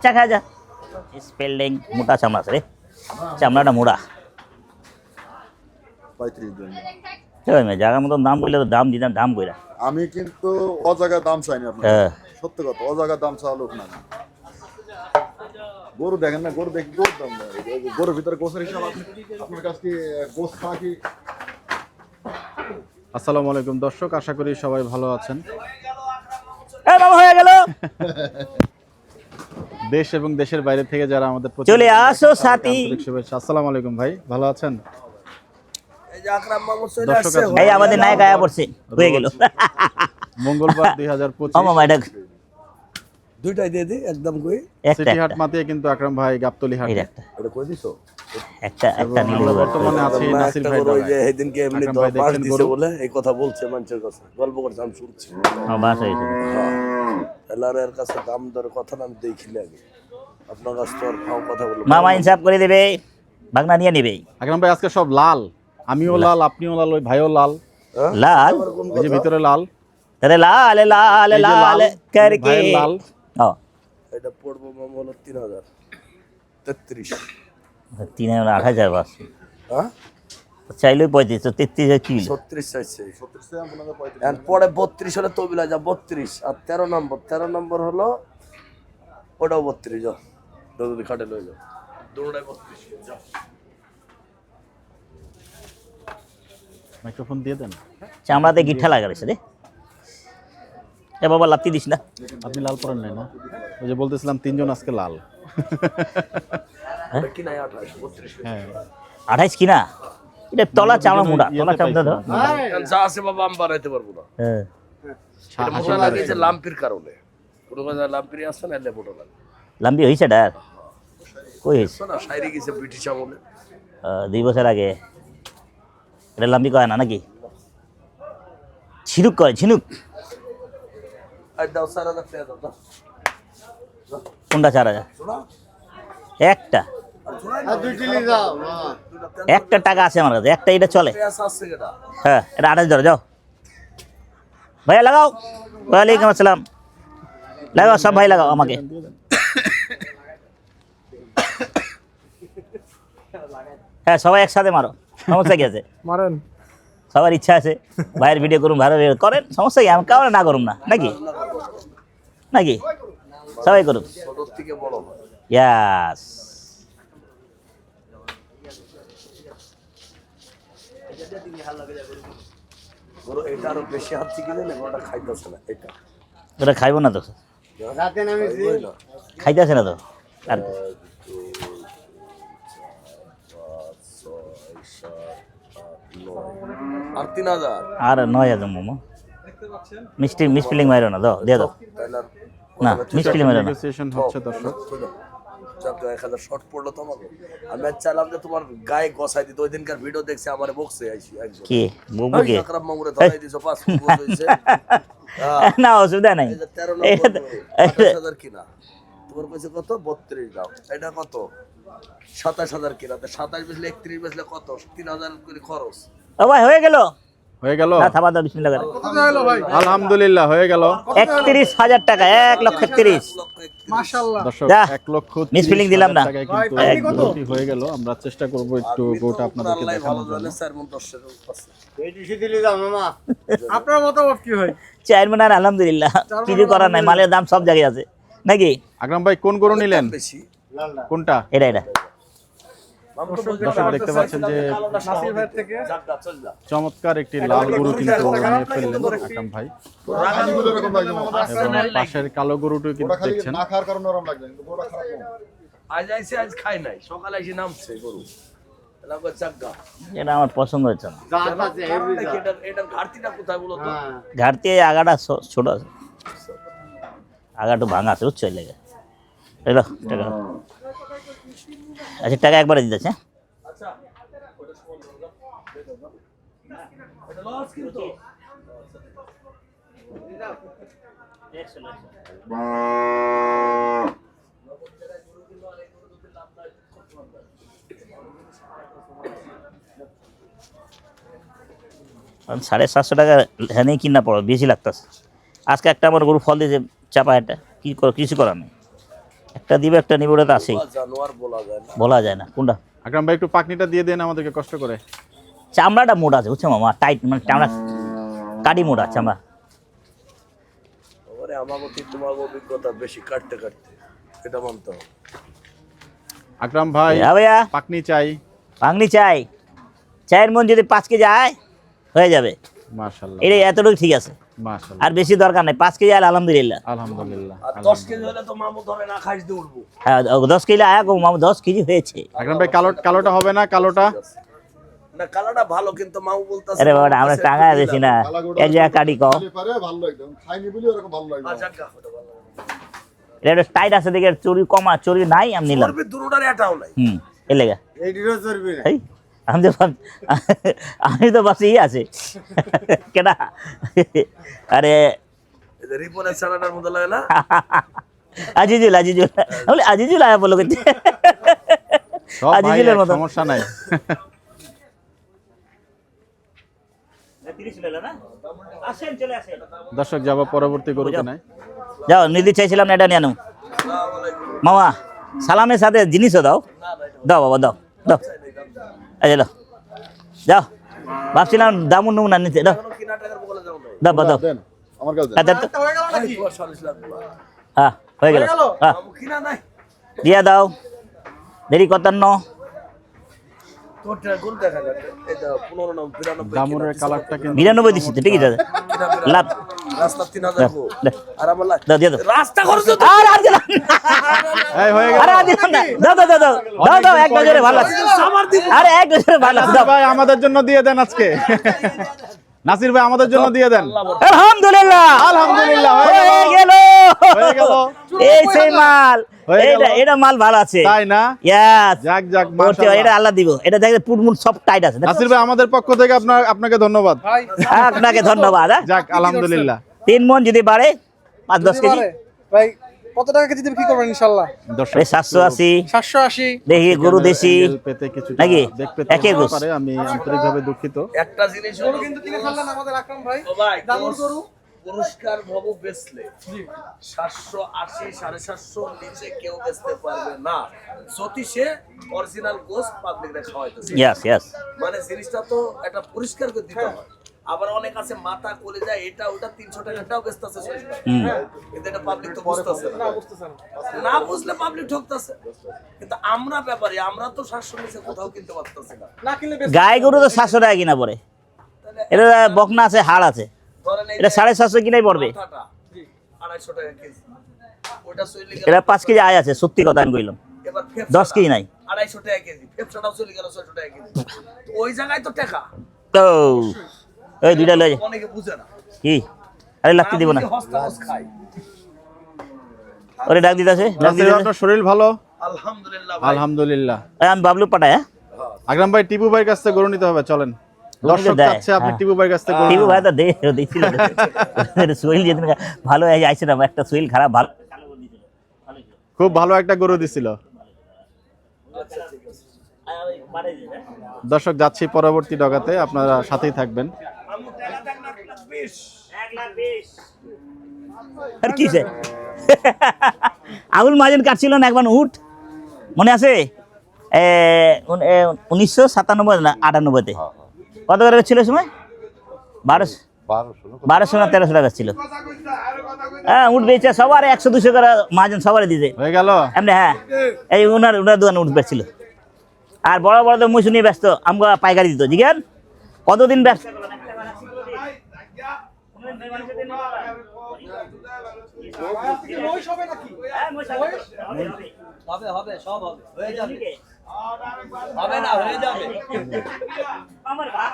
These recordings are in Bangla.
চা খা যা স্পেলিং মোটা চামড়া আছে রে চামড়াটা মোড়া জায়গার মতন দাম বললে তো দাম দিতাম দাম কইরা আমি কিন্তু অজায়গায় দাম চাইনি আপনার সত্যি কথা অজায়গায় দাম চাওয়া লোক না গরু দেখেন না গরু দেখি গরুর দাম গরুর ভিতরে গোসের হিসাব আপনার কাছে কি গোস খাওয়া কি আসসালামু আলাইকুম দর্শক আশা করি সবাই ভালো আছেন হয়ে গেল দেশ এবং দেশের বাইরে থেকে যারা আমাদের চলে আসো সাথী শুভেচ্ছা আসসালামু আলাইকুম ভাই ভালো আছেন এই আমাদের নায়ক আয়া পড়ছে হয়ে গেল মঙ্গলবার 2025 দুইটাই দিয়ে দিই একদম কই সিটি হাট মাটিয়ে কিন্তু আকরাম ভাই গাবতলী হাট এটা কই দিছো একটা নিলে বর্তমানে আছে নাসির ভাই ওই যে সেদিনকে এমনি তো পাঁচ দিছে বলে এই কথা বলছে মানুষের কাছে গল্প করতে আমি শুনছি বাস হয়েছে এলারের কাছে দাম দর কথা আমি দেখিলে আগে আপনার কাছে তো আর ফাও কথা বলবো মামা ইনসাফ করে দেবে ভাগনা নিয়ে নেবে আকরাম ভাই আজকে সব লাল আমিও লাল আপনিও লাল ওই ভাইও লাল লাল এই যে ভিতরে লাল আরে লাল লাল লাল করকে লাল এটা পড়বো মামা হলো 3033 3000 বাস হ্যাঁ চাইলে 35 33 কি 36 চাইছে 36 আপনাদের 35 এন্ড পরে 32 হলে তবিলা যা 32 আর 13 নম্বর হলো ওটাও 32 যাও যদি খাটে লই যাও দুটোটাই 32 যাও মাইক্রোফোন দিয়ে দেন চামড়াতে গিঠা লাগাইছে রে এ বাবা লাত্তি দিস না আপনি লাল পরেন নাই না ওই যে বলতেছিলাম তিনজন আজকে লাল কি নাই 28 হ্যাঁ 28 কিনা এটা তলা চামড়া মোড়া তলা চামড়া ধর যা আছে বাবা আমি বানাইতে পারবো না হ্যাঁ এটা মোটা লাগিয়েছে লাম্পির কারণে কোনো কথা লাম্পির আসছে না এলে মোটা লাগে লম্বি হইছে ডার কই হইছে না শায়রি গেছে ব্রিটিশ আমলে 2 বছর আগে এটা লম্বি কয় না নাকি ঝিনুক কয় ঝিনুক আর দাও সারা দা ফেয়া দাও কোনটা 4000 একটা একটা টাকা আছে আমার কাছে একটা এটা চলে হ্যাঁ এটা 28 ধরো যাও ভাইয়া লাগাও ওয়ালাইকুম আসসালাম লাগাও সব ভাই লাগাও আমাকে হ্যাঁ সবাই একসাথে মারো সমস্যা কি আছে মারেন সবার ইচ্ছা আছে ভাইয়ের ভিডিও করুন ভালো করেন সমস্যা কি আমি কাউরে না করুন না নাকি নাকি সবাই করুন ইয়াস ওটা খাইব না তো খাইতেছে না তো আর আর 3000 আর 9000 মোমো মিষ্টি মিসফিলিং মাইরো না দাও দিয়ে দাও না মিসফিলিং মাইরো না নেগোসিয়েশন হচ্ছে দর্শক যাক 1000 শর্ট পড়লো তো আমাকে আমি চাইলাম যে তোমার গায়ে গসাই দিতে ওই দিনকার ভিডিও দেখছি আমারে বক্সে আইছি একজন কি বলবো কি আকরাম মামুরে ধরাই দিছো 5 ফুট হইছে না অসুবিধা নাই 13,000 কিনা তোমার কইছে কত 32 দাও এটা কত 27000 কিনা তো 27 বেচলে 31 বেচলে কত 3000 করে খরচ ও ভাই হয়ে গেল না থাবা দাও বিসমিল্লাহ করে কত হলো ভাই আলহামদুলিল্লাহ হয়ে গেল 31000 টাকা 1,31,000 মাশাআল্লাহ দর্শক 1 লক্ষ মিসফিলিং দিলাম না কিন্তু হয়ে গেল আমরা চেষ্টা করব একটু গোটা আপনাদেরকে দেখানোর জন্য স্যার মন দর্শক আছে এই দিশি দিলি দাও মামা আপনার মতামত কি হয় চেয়ারম্যান আর আলহামদুলিল্লাহ কিছু করার নাই মালের দাম সব জায়গায় আছে নাকি আকরাম ভাই কোন গরু নিলেন বেশি কোনটা এটা দর্শক দেখতে পাচ্ছেন যে নাসির ভাই থেকে চমৎকার একটি লাল গরু কিন্তু নিয়ে ফেললেন আকরাম ভাই এবং পাশের কালো গরুটিও কিন্তু দেখছেন না খাওয়ার কারণে নরম লাগবে কিন্তু গরুটা খারাপ না আজ খাই নাই সকালে এসে নামছে গরু লাগো চাগা এটা আমার পছন্দ হচ্ছে না এটার ঘাটতিটা কোথায় বলো তো ঘাটতি আগাটা ছোট আছে আগাটা ভাঙা আছে উচ্চ লেগে এলো টাকা আচ্ছা টাকা একবারে দিতেছে আচ্ছা এটা লস কিন্তু $750 টাকা হ্যাঁ কিনা পড়ো বেশি লাগতেছে আজকে একটা আমার গরু ফল দিয়েছে চাপা একটা কিছু করার নেই। একটা দিবে একটা নিবে, ওটা তো আছেই, জানোয়ার বলা যায় না। বলা যায় না কোনটা। আকরাম ভাই একটু পাকনিটা দিয়ে দেন আমাদেরকে কষ্ট করে। চামড়াটা মোটা আছে বুঝছো মামা, টাইট মানে চামড়া কাটি মোটা চামড়া। ওরে আমাগতি তোমার অভিজ্ঞতা বেশি কাটতে কাটতে, এটা মানতে হবে। আকরাম ভাই হ্যাঁ ভাইয়া, পাকনি চাই। ভাঙনি চাই, চায়ের মন যদি 5 কেজি আয় হয়ে যাবে, মাশাআল্লাহ এটা এতটুকু ঠিক আছে, মাশাআল্লাহ আর বেশি দরকার নাই। 5 কেজি আয় আলহামদুলিল্লাহ। আলহামদুলিল্লাহ। আর 10 কেজি হলে তো মামু ধরে না খাইস দিয়ে উঠবো। হ্যাঁ 10 কেজি আয় গো মামা, 10 কেজি হয়েছে। আকরাম ভাই কালোটা হবে না? কালোটা না কালাটা ভালো, কিন্তু মামু বলতাছে আরে বাবা আমরা টাঙায় বেশি না, এক জায়গায় কাটি কও। পারে ভালো একদম খাইনি বলি ওরকম ভালো লাগবে। আচ্ছা ওটা ভালো। এটা টাইট আছে দেখে, চুরি কমা, চুরি নাই আমি নিলাম। করবি দুটোটার এটাও নাই। এর লেগা এই ডিরো চর্বি না। এই আমি তো ভাবছি আছে কেনা। আরে এই যে রিপনের ছানাটার মধ্যে লাগে না? আজিজুল বলে আজিজুল আয়া বলো কিন্তু সব ভাই আজিজুলের মতো সমস্যা নাই। দর্শক যাব পরবর্তী গরুতে নাই। যাও নিদি চাইছিলাম না, এটা নিয়ে নাও মামা। সালামের সাথে জিনিসও দাও, দাও বাবা দাও দাও। আচ্ছা দাও, যাও ভাবছিলাম দামুন নমুনা নিতে, দাও কিনা টাকার বলে যাও না। দাও দাও। দেন আমার কাছে দেন। হ্যাঁ, দাও, দাও। হয়ে গেল নাকি? তোমার 40 লাখ বলা। হ্যাঁ হয়ে গেল, হ্যাঁ মামু কিনা নাই। দিয়া দাও, দেরি কতান্ন। তোর গরু দেখা যাচ্ছে এটা 15 না 92 দামুরের কালারটা কিন্তু 92 দিছি তো, ঠিক আছে লাভ। রাস্তা 3000 গো। আর আমার দাও দিয়ে দাও। রাস্তা খরচ তো আর আর দিলাম না। এই হয়ে গেল। আরে আর দিলাম না, দাও দাও দাও দাও দাও, এক নজরে ভালো লাগছে। আমার দিব। আরে এক নজরে ভালো লাগছে, দাও। ভাই আমাদের জন্য দিয়ে দেন আজকে। নাসির ভাই আমাদের জন্য দিয়ে দেন। আলহামদুলিল্লাহ আলহামদুলিল্লাহ হয়ে গেল। হয়ে গেল। এই সেই মাল, হয়ে গেল। এটা মাল ভালো আছে। তাই না? ইয়াস, যাক যাক এটা মাশাআল্লাহ। আল্লাহ দিব। এটা দেখে পুটমুট সব টাইট আছে। নাসির ভাই আমাদের পক্ষ থেকে আপনাকে ধন্যবাদ। ভাই আপনাকে ধন্যবাদ। হ্যাঁ? যাক আলহামদুলিল্লাহ। 3 মন যদি বাড়ে 5-10 কেজি, ভাই কত টাকা কেজি দেবে, কি করবেন ইনশাআল্লাহ? দর্শক 780 780। দেখি গরু দেশি অ্যাঙ্গেল পেতে কিছুটা নাকি? দেখতে একই গোছ। পারে, আমি আন্তরিকভাবে দুঃখিত। একটা জিনিস হলো কিন্তু কিনে ফেললেন আমাদের আকরাম ভাই। ও ভাই দামুর গরু। পুরস্কার ভাবু বেচলে 780 750 নিচে কেউ বেচতে পারবে না, যদি সে অরিজিনাল গোস পাবলিকরে খাওয়াইতেছে। ইয়াস মানে জিনিসটা তো একটা পরিষ্কার করে দিতে হয়। আবার অনেক আছে মাথা কোলে যায়, এটা ওটা 300 টাকাটাও বেচতেছে, কিন্তু এটা পাবলিক তো বুঝতেছে না। না বুঝলে পাবলিক ঠকতেছে। কিন্তু আমরা ব্যাপারে আমরা তো 700 নিচে কোথাও কিনতে পারতেছি না। না কিনলে গায়ে গরু তো 700 টাকা কিনা পড়ে। এটা বকনা আছে, হাড় আছে, ধরেন এই এটা 750 কিনাই পড়বে। মাথাটা 250 টাকা কেজি, ওটা চলে গেল। এটা 5 কেজি আয় আছে, সত্যি কথা আমি কইলাম। এবার 10 কেজি নাই 250 টাকা কেজি, ফেপসাটাও চলে গেল 600 টাকা কেজি। তো ওই জায়গায় তো টাকা তো ওই দুইটা লয়ে যা। অনেকে বুঝে না। কি আরে লাগতে দিব না, হস্তাহস খাই। ওরে ডাক দিতেছে, ডাক নাসির ভাই, দিতেছে। আপনার শরীর ভালো? আলহামদুলিল্লাহ ভাই। আলহামদুলিল্লাহ। আমি বাবলু পাঠায়। হ্যাঁ আকরাম ভাই টিপু ভাইয়ের কাছ থেকে গরু নিতে হবে, চলেন। দর্শক দেয়, চাচ্ছে আপনি হ্যাঁ। টিপু ভাইয়ের কাছ থেকে গরু টিপু নিন। ভাই তো দেখছিল সোহেল যেদিন ভালো আইছে না, একটা সোহেল খারাপ ভালো। খুব ভালো একটা গরু দিছিল। দর্শক যাচ্ছি পরবর্তী ডগাতে, আপনারা সাথেই থাকবেন। আর কি সে আবুল মাহাজন কাটছিল না একবার উঠ, মনে আছে? 1997 না 98-তে কত করে ছিল সময়? 1200 না 1300 টাকা ছিল। হ্যাঁ উঠ বেচে সবার 100-200 করে মাহাজন সবারই দিতে হয়ে গেল। এমনি। হ্যাঁ এই ওনার দোকানে উঠ বেচছিল। আর বড় বড় তো মুসু নিয়ে ব্যস্ত, আমাকে পাইকারি দিত। জিজ্ঞান কতদিন ব্যস্ত হবে সব হবে, হয়ে যাবে। হবে না, হয়ে যাবে। আমার ভাই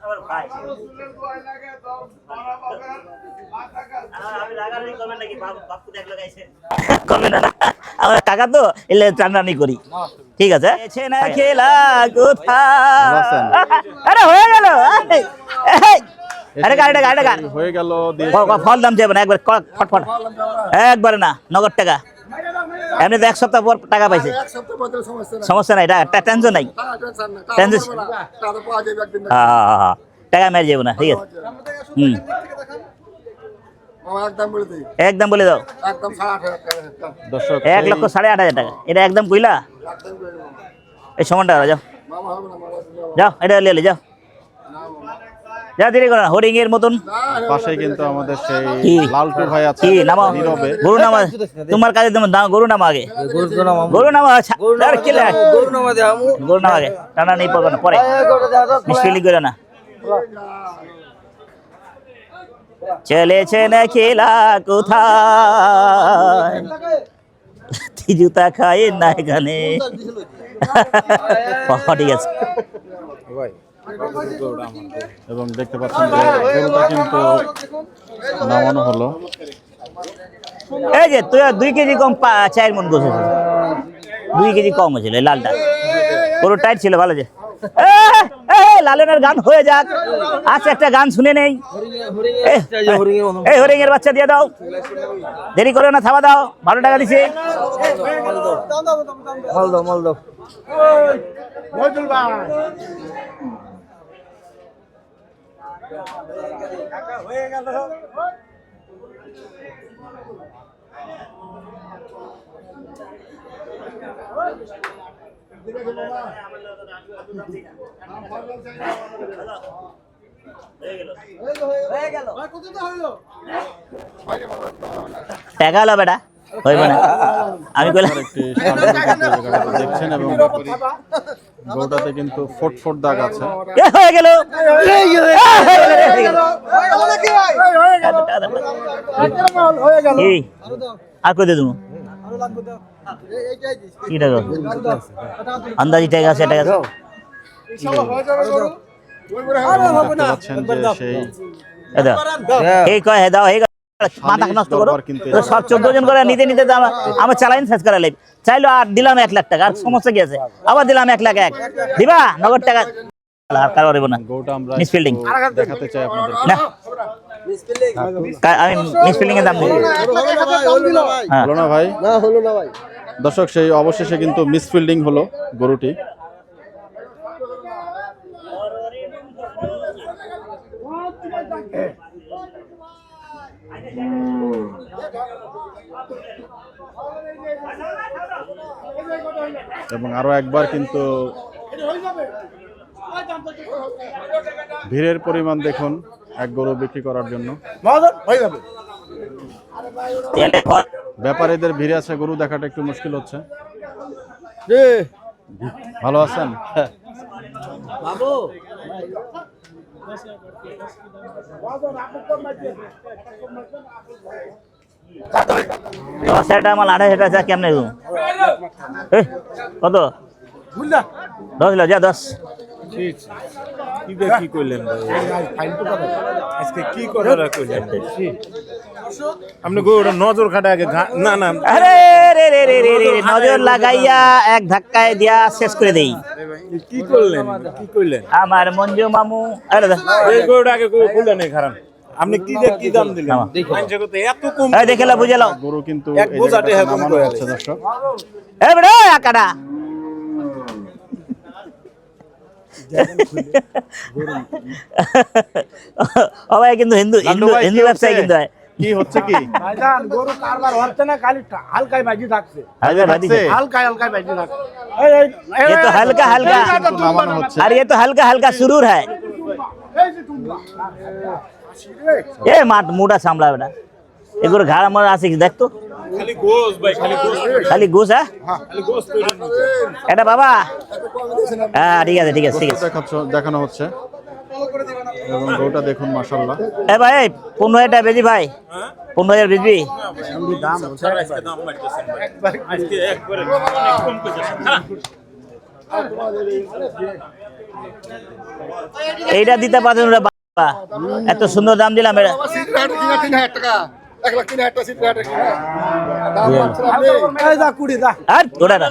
আমার ভাই আমি রাগারাগি করবেন নাকি? বাপু দেখলো গাইছে করবে না, আমার টাকা তো এলে চান্দানি করি। ঠিক আছে, না খেলা ভালো আছেন? আরে হয়ে গেল। আরে গাড়িটা হয়ে গেল। ফল দাম যাবে না, একবার ফটফট, একবারে না, নগদ টাকা। এমনি তো 1 সপ্তাহ পর টাকা পাইছে, সমস্যা নাই, টেনশন নাই, টেনশন। টাকা মেরে যাবো না, ঠিক আছে। একদম বলে দিই, একদম বলে দাও। একদম 8,500 টাকা। দর্শক 1,08,500 টাকা, এটা একদম কইলা। একদম করে দেবো। এই সমানটা যাও, মামা হবে না, মামা হবে না। যাও এটা লিয়ে যাও, যা দেরি করো না, হরিং এর মতন। পাশেই কিন্তু আমাদের সেই কি? লালটু ভাই আছে কি নামা নীরবে। গরু নামা, তোমার কাছে তোমার গরু নামা আগে, গরু নামা আচ্ছা, আর কি লাগে? গরু নামা আগে, টানা নেই পাবো না পরে, মিসফিলিং করে না। চলেছে না খেলা কোথায়, জুতা খায় না এখানে। ঠিক আছে, এবং দেখতে পাচ্ছেন যে গরুটা কিন্তু নামানো হলো। এই যে তুই 2 কেজি কম 4 মন গোছ, 2 কেজি কম হয়েছিল এই লালটা, পুরো টাইট ছিল ভালো। যে লালনের গান হয়ে যাক, আচ্ছা একটা গান শুনে নেই। এই হরিং এর বাচ্চা দিয়ে দাও, দেরি করো না, থাবা দাও, 12 টাকা দিছে। টাকা হলো বেটা, হইবে না। আমি কইলাম একটি জায়গাটা দেখছেন এবং গরুটাতে কিন্তু ফোট দাগ আছে। হয়ে গেল, আর কই দে তুমি কি টাকা আন্দাজি টাকা আছে, টাকা দেখতে পাচ্ছেন যে সেই এই কয় হে দাও, এই মাথা নষ্ট করো সব 14 জন করে নিতে নিতে আমার চালাইন শেষ করা লাগবে। চাইলো আর দিলাম 1 লাখ টাকা, আর সমস্যা কি আছে, আবার দিলাম 1 লাখ 1 দিবা নগদ টাকা, আর কারো দেব না। গরুটা আমরা মিসফিল্ডিং দেখাতে চাই আপনাদের। না, আমি মিসফিল্ডিং এর দাম দিই। হ্যাঁ হলো না ভাই? দর্শক সেই অবশেষে কিন্তু মিসফিল্ডিং হলো গরুটি। এবং আরো একবার কিন্তু ভিড়ের পরিমাণ দেখুন এক গরু বিক্রি করার জন্য। ব্যাপারীদের ভিড়ে আছে, গরু দেখাটা একটু মুশকিল হচ্ছে। ভালো আছেন? সেটা আমার 28 টাকা কেমনে দেবো? কত 10 লো, যা 10। কি করলেন আজকে, কি কথা কইলেন আপনি? গরুটা নজর খাটা আগে না না, আরে রে রে রে রে রে, নজর লাগাইয়া এক ধাক্কায় দিয়া শেষ করে দেই। কি করলেন, কি করলেন? আমার মঞ্জু মামু, আরে এই গরুটা আগে খুললেন এই খারাপ, আপনি কি দাম দিলেন? মানুষের কথা এত কম, দেখে লাও, বুঝে লাও। গরু কিন্তু এক বোঝাটে এই জায়গাটাতে এখন নামানো করে হচ্ছে দর্শক। এ বেটা আকাটা ও ভাই কিন্তু হিন্দু লাল্টু ভাই, হিন্দু কি ব্যবসায়ী হচ্ছে? কিন্তু হয়। কি হচ্ছে কি? ভাইজান গরু কারবার হচ্ছে না, খালি হালকাই বাজি থাকছে, হালকা ভাজি লাগছে? হালকাই বাজি থাকছে। ये तो हल्का हल्का, কিন্তু নামানো হচ্ছে। और ये तो हल्का हल्का सुरूर है। ये माट मुड़ा सामला बेटा, एगोर घाड़ा मर आसे देख तो খালি গোস ভাই, খালি গোস, खाली घुस है খালি গোস কইলেন। এটা বাবা। হ্যাঁ ঠিক আছে ঠিক আছে ঠিক আছে। দেখানো হচ্ছে এবং গরুটা দেখুন মাশাআল্লাহ। এ ভাই 15,000 বেজি ভাই, 15,000 বেচবি? আজকে দাম বাড়তেছেন ভাই, আজকে একবারে অনেক কম কইতেছেন। এইটা দিতে পারছেন ওরা বাবা, এত সুন্দর দাম দিলাম এটা। সিটের হাটে কিনা 3,000 টাকা, 1,03,000 টাকা সিটের হাটে কিনা। দাম পাচ্ছেন আপনি? আর ওটা না,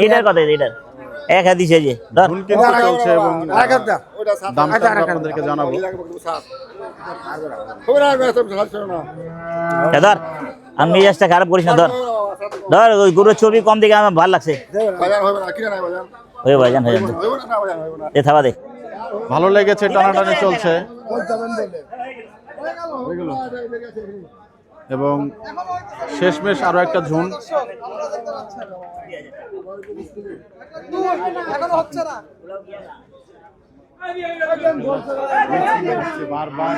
এটার কথা এটার এক হাত দিছে যে ধর। ধুন কিন্তু চলছে এবং ওটা সাত দামটা আমরা আপনাদেরকে জানাবো। খবর আর বেশ ভালো না। এ ধর, আমি মেজাজটা খারাপ করিস না, ধর ধর, ওই গরুর ছবি কম দেখে আমার ভালো লাগছে। বাজার হবে না, কিনা নাই বাজার। হয়ে ভাইজান হয়ে যান, হবে না, বাজার হবে না। এ থাবা দে। ভালো লেগেছে, টানাটানি চলছে। এবং শেষমেশ আরো একটা ঝুন। বারবার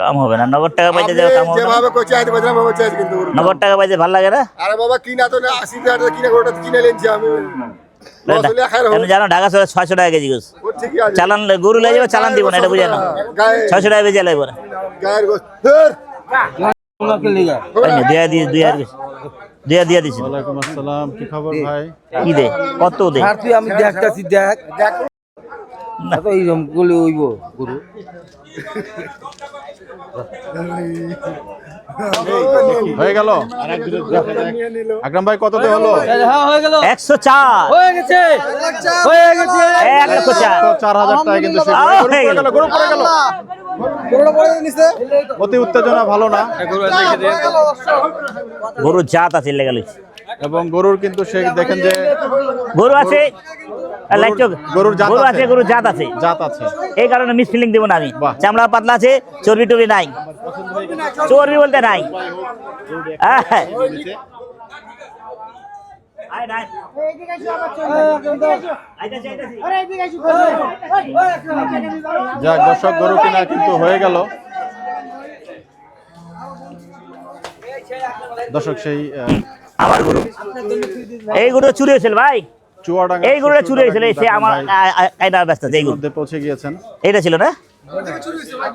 কাম হবে না, 90 টাকা পাইতে যাও কাম হবে না। যেভাবে কইছে আইতে বাজার বাবা চাইছে কিন্তু 90 টাকা পাইতে ভালো লাগে না? আরে বাবা কিনা তো না 80 টাকা কিনা গোটা কিনে লেনছি আমি রসুলিয়া খাই তুমি জানো ঢাকা শহরে 600 টাকা কেজি গোস। ও ঠিকই আছে চালান গরু লয়ে যাবে, চালান দিব না, এটা বুঝে না। গায়ে 600 টাকা বেজে লাগবে না। গায়ের গোস ধর দুয়া দিছি। ওয়ালাইকুম আসসালাম, কি খবর ভাই? কি দে কত দে? তুই আমি দেখতাছি দেখ এত এইরকম গুলো হইব গুরু হয়ে গেল আকরাম ভাই, কততে হলো? হ্যাঁ হয়ে গেল 104 হয়ে গেছে 104 4,000 টাকা কিন্তু সে হয়ে গেল। গরু পড়ে গেল। অতি উত্তেজনা ভালো না, গরু জাত আছে লেগে লইছে। এবং গরুর কিন্তু সে দেখেন যে গরু আছে, গরুর জাত গরু আছে। আছে, গরু জাত আছে, জাত আছে। এই কারণে মিস ফিলিং দিব না আমি। বাহ। চামড়া পাতলা আছে, চর্বি টর্বি নাই, চর্বি বলতে নাই। হ্যাঁ। যাক দর্শক, গরু কিনা কিন্তু হয়ে গেল। দর্শক সেই আমার গরু, এই গরু চুরি হয়েছিল ভাই, চুয়াডাঙ্গা এই গরুটা চুরি হয়েছিল, সে আমার কায়দা ব্যস্ত আছে। এই গরু মধ্যে পৌঁছে গিয়েছেন। এইটা ছিল না?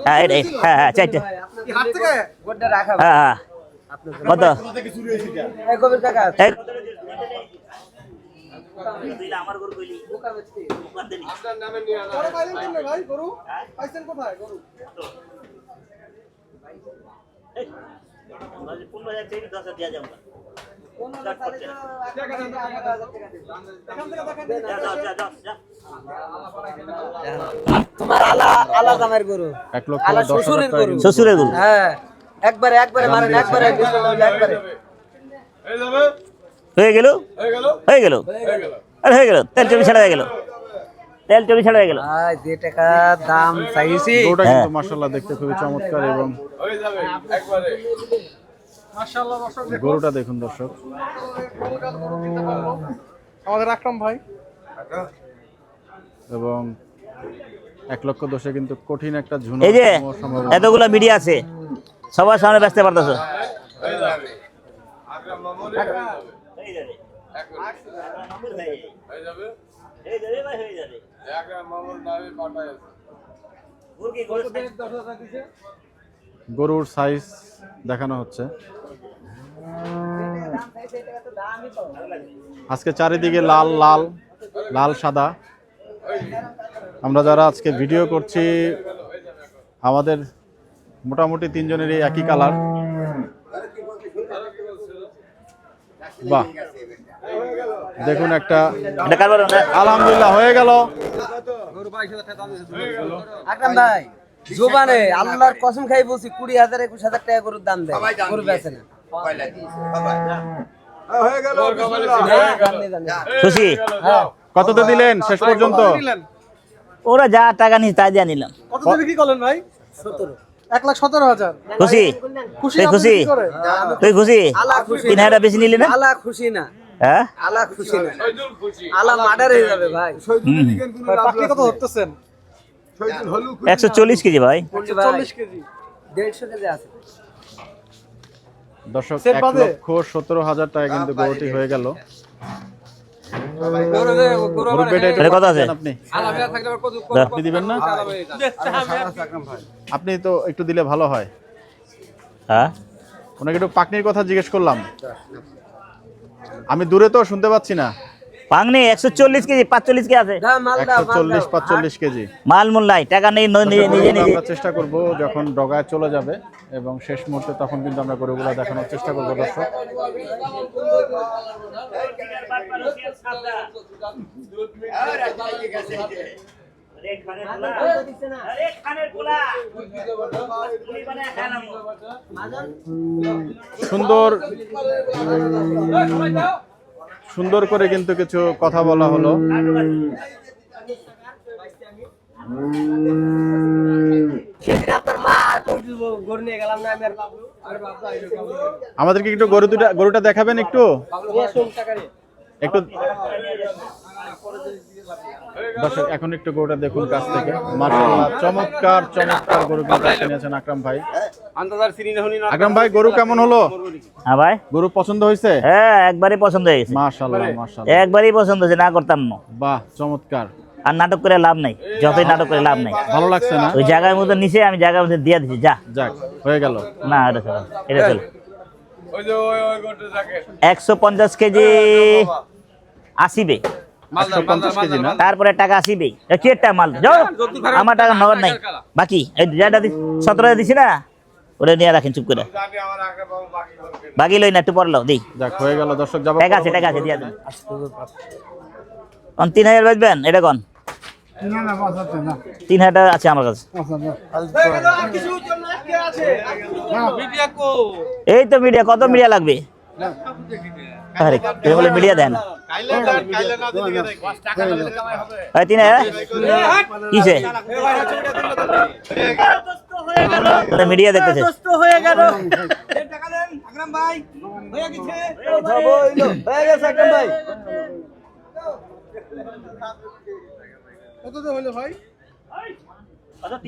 হ্যাঁ হ্যাঁ চারটে। হ্যাঁ হ্যাঁ কত? তোমার আলাদা আমার গরু 1,10,000 টাকা কিন্তু। শ্বশুরের গরু হ্যাঁ একবারে মারেন একবারে হয়ে গেল, হয়ে গেল, আরে হয়ে গেল। তেল চবি ছাড়া হয়ে গেল, তেল চবি ছাড়া হয়ে গেল। ভাই যে টাকা দাম চাইছি গরুটা হ্যাঁ। কিন্তু মাশাআল্লাহ দেখতে খুবই চমৎকার, এবং গরুটা দেখুন দর্শক, আমাদের আকরাম ভাই এবং 1,10,000 কিন্তু কঠিন একটা ঝুনো এই যে এতগুলো মিডিয়া আছে, সবার সামনে ব্যস্ত পারতেছ। গরুর সাইজ দেখানো হচ্ছে। আজকে চারিদিকে লাল লাল লাল সাদা। আমরা যারা আজকে ভিডিও করছি আমাদের মোটামুটি তিনজনেরই একই কালার। বাহ, দেখুন একটা, আলহামদুলিল্লাহ হয়ে গেল। আকরাম ভাই জোবানে আল্লাহর কসম খাই বলছি 20,000 21,000 টাকা গরুর দাম দেয়, গরু বেচে না। খুশি? কততে দিলেন শেষ পর্যন্ত? ওরা যা টাকা নিয়ে তাই দিয়ে নিলাম। কত বিক্রি করলেন ভাই? 1,17,000। খুশি? তুই খুশি? তুই খুশি? আলা খুশি 3,000 বেশি নিলি না? আলা খুশি না, হ্যাঁ আলা খুশি না, আলা মার্ডার হয়ে যাবে ভাই। পাখি কত ধরতেছেন? 140 কেজি ভাই। 40 কেজি। 150 কেজি আছে। দর্শক সেট বাদে? 1,17,000 টাকা কিন্তু গরুটি হয়ে গেল। এটা কত আছে? আপনি আপনি দিবেন না? আপনি তো একটু দিলে ভালো হয়। হ্যাঁ ওনাকে একটু পাকনির কথা জিজ্ঞেস করলাম, আমি দূরে তো শুনতে পাচ্ছি না। পাংনি 140 কেজি, 45 কে আছে? দাম মাল দাও, মাল দাও। 140-45 কেজি। মাল মূল নাই, টাকা নেই, নিজে নিজে আমরা চেষ্টা করব যখন ডগায় চলে যাবে এবং শেষ মুহূর্তে তখন কিন্তু আমরা গরুগুলো দেখানোর চেষ্টা করবো দর্শক। সুন্দর সুন্দর করে কিন্তু কিছু কথা বলা হলো। আমাদেরকে একটু গরুটা দেখাবেন একটু একটু দর্শক এখন একটু গরুটা দেখুন কাছ থেকে। মাশাআল্লাহ চমৎকার চমৎকার গরু কিন্তু নিয়েছেন আকরাম ভাই। আকরাম ভাই গরু কেমন হলো? হ্যাঁ ভাই, গরু পছন্দ হয়েছে? হ্যাঁ একবারই পছন্দ হয়ে গেছে। মাশাআল্লাহ মাশাআল্লাহ, একবারই পছন্দ হয়েছে, না করতাম না। বাহ চমৎকার। আর নাটক করে লাভ নাই, যতই নাটক করে লাভ নাই। ভালো লাগছে না? ওই জায়গার মধ্যে নিচে আমি জায়গার মধ্যে দিয়ে দিচ্ছি, যা যাক হয়ে গেল। না এটা চলো, এটা চলো। 150 কেজি আসিবে, 150 কেজি না? তারপরে টাকা আসিবে। কি একটা মাল যাও, আমার টাকা নগদ নাই। বাকি এই যেটা 17 দিছি না, ওটা নিয়ে রাখেন চুপ করে। বাকি লই না, একটু পরে লো দিই। যাক হয়ে গেল দর্শক। যাব টাকা আছে দিয়ে দেন। 3000 বেচবেন? এটা কোন 3000 টাকা আছে আমার কাছে। এই তো মিডিয়া, কত মিডিয়া লাগবে? আরে কে বলে মিডিয়া দেন? 3000 কিসে মিডিয়া দেখতেছে?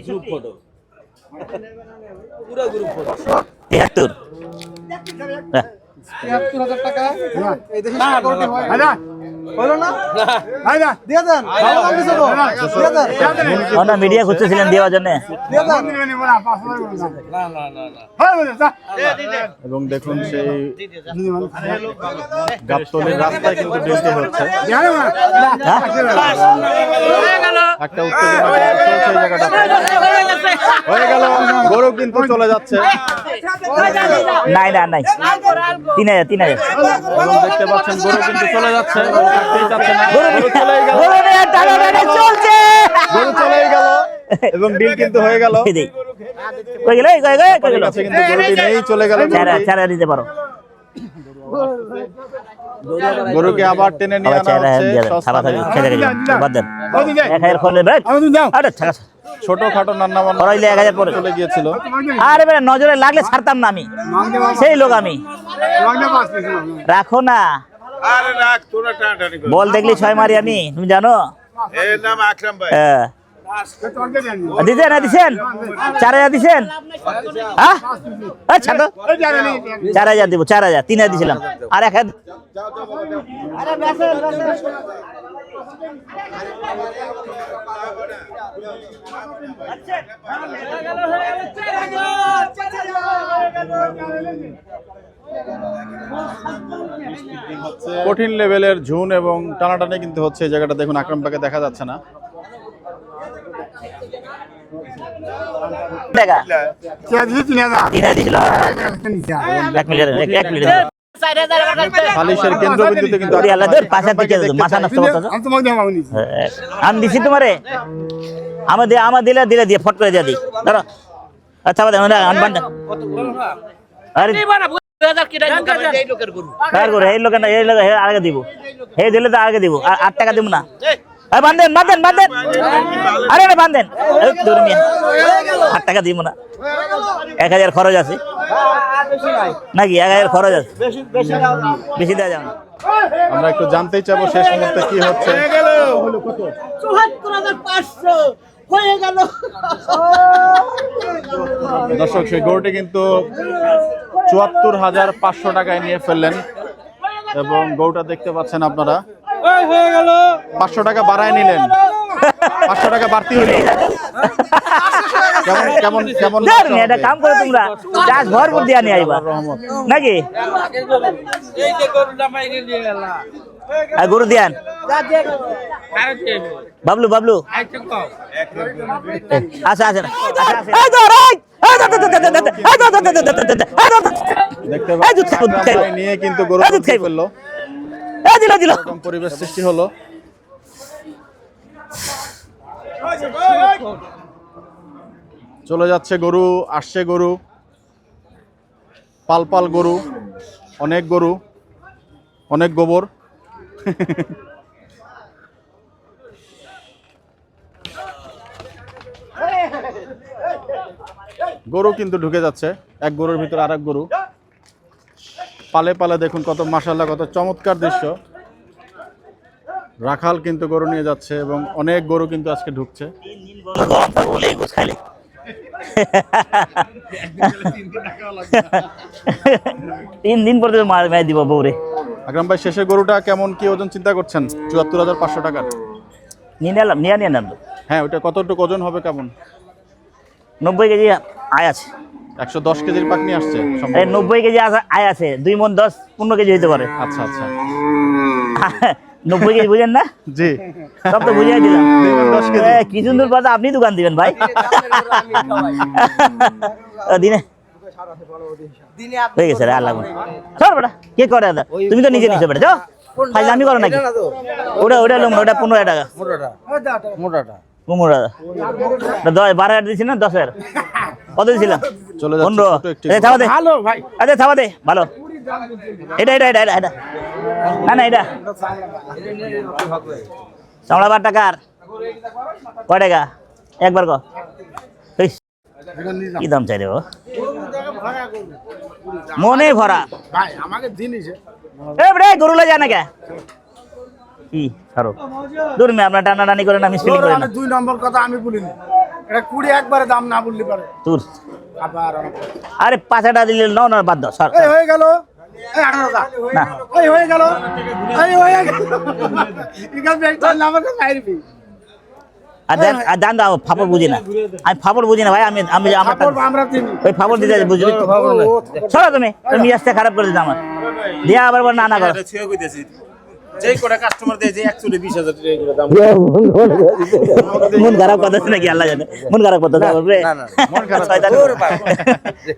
গ্রুপ ফটো, পুরো গ্রুপ ফটো 73 ৭৩,০০০ টাকা এই দেশে করতে হয় হলো না? না দিয়ে দেন, ভালো লাগছে তো দিয়ে দেন। না মিডিয়া খুঁজতেছিলেন দেওয়ার জন্য। দিয়ে দেন না না না না এবং দেখুন সেই গাবতলীর রাস্তায় কিন্তু ডিউটি হচ্ছে। একটা উত্তেজনা চলছে এই জায়গাটা। হয়ে গেল, গরু কিন্তু চলে যাচ্ছে। নাই না নাই, 3000 এবং দেখতে পাচ্ছেন গরু কিন্তু চলে যাচ্ছে, গরু থাকতেই চাচ্ছে না। গরু চলেই গেল, চলছে, গরু চলেই গেল এবং ডিল কিন্তু হয়ে গেল। কই গেল কাছে কিন্তু গরুটি নেই, চলে গেল। চারা দিতে পারো। গরুকে আবার টেনে নিয়ে আনা হচ্ছে সস্তায়। ছোটখাটো নান্না চলে গিয়েছিল। আরে নজরে লাগলে ছাড়তাম না আমি, সেই লোক আমি। রাখো না, বল দেখলি 6 মারি আমি, তুমি জানো? দিছেন না দিছেন? 4000 দিছেন? হ্যাঁ 4000 দিব, 4000 3000 দিছিলাম আর 1000। কঠিন লেভেলের ঝুন এবং টানাটানি কিন্তু হচ্ছে এই জায়গাটা। দেখুন আকরাম ভাইকে দেখা যাচ্ছে না। সালিশের কেন্দ্রবিন্দুতে কিন্তু আমি দিছি তোমারে, আমার দিলে দিয়ে ফট করে দিয়ে দিই। ধরো আচ্ছা এই লোকের আগে দিব, এই দিলে তো আগে দিব। 8 টাকা দিব না, বান্ধেন বান্ধেন বান্ধেন, আরে বান্ধেন 8 টাকা দিব না। 1000 খরচ আছে নাকি? 1000 খরচ আছে, বেশি দেওয়া যাবে না। আমরা একটু জানতেই চাবো শেষ মুহূর্তে কি হচ্ছে। ৭৪,৫০০ হয়ে গেল। দর্শক সেই গরুটি কিন্তু ৭৪,৫০০ টাকায় নিয়ে ফেললেন এবং গরুটা দেখতে পাচ্ছেন আপনারা 500 টাকা বাড়ায় নিলেন, 500 টাকা বাড়তি হইল। কেমন কেমন এটা কাম করে তোমরা চাষ ভরপুর দিয়া নিয়ে আইবা নাকি? গরু দিয়ান বাবলু বাবলু আচ্ছা আচ্ছা নিয়ে কিন্তু গরু ফেললো, পরিবেশ সৃষ্টি হলো। চলে যাচ্ছে গরু, আসছে গরু, পাল পাল গরু, অনেক গোবর। গরু কিন্তু ঢুকে যাচ্ছে, এক গরুর ভিতরে আরেক গরু। পালে পালে দেখুন কত মাশাআল্লাহ, কত চমৎকার দৃশ্য। রাখাল কিন্তু গরু নিয়ে যাচ্ছে এবং অনেক গরু কিন্তু আজকে ঢুকছে। 3 দিন পরে মার দিব বউরে। আকরাম ভাই, শেষের গরুটা কেমন কি ওজন চিন্তা করছেন? ৭৪,৫০০ টাকার। নিয়ে নিলাম তো। হ্যাঁ, ওটা কতটুকু ওজন হবে কেমন? 90 কেজি আয় আছে। 110 কেজির পাক নিয়ে আসছে আরে 90 কেজি আয় আছে, 2 মণ 10-15 কেজি হইতে পারে। আচ্ছা আচ্ছা, 90 কেজি বুঝেন না? জি, সব তো বুঝাই দিলাম। 10 কেজি। কি সুন্দর কথা, আপনি দোকান দিবেন ভাই। দিনে হয়ে গেছে রে, আর লাগবে না। চল বেটা, কে করে দাদা? তুমি তো নিজে নিছো বেটা, যাও। ফাইজলামি করো নাকি? ওটা লোম না, ওটা 15 টাকা। মোটাটা 15 টাকা। 12 দিছি না 10 কত দিছিলাম? চলে যাচ্ছে 15। ছোট একটি এই থাবা দে, ভালো ভাই, আরে থাবা দে, ভালো। এটা না এটা চামড়া 12 টাকার। কয় টাকা একবার ক? ইস, কি দাম চাই রে ও? মনে ভরা ভাই আমাকে জিনিস গরু লাই যায় না কে? কি ছাড়ো দূর মে, আপনার টানাটানি করে না, মিসফিলিং করে না। 2 নম্বর কথা আমি বলিনি, এটা 20 একবারে দাম না বললি পারে। তোর আবার আরে 5 টাকা দিলে নাও না, বাদ দাও সর। এই হয়ে গেল, এই 18 টাকা না এই হয়ে গেল, এই হয়ে গেল। ইকা বেটার নামে মাইরবি। আর দান দাও, ফাপড় বুঝি না, আমি ফাপড় বুঝি না ভাই। আমি আমার আমরা চিনি ওই ফাপড় দিতে বুঝবি তো। সরো তুমি মিয়াজটা খারাপ করে দিতে আমার দিয়া, আবার না না করো। যেই কোটা কাস্টমার দেয় যে 120,000 টাকা করে দাম। মন খারাপ কথা নাকি আল্লাহ জানে, মন খারাপ কথা বলবে না। মন খারাপ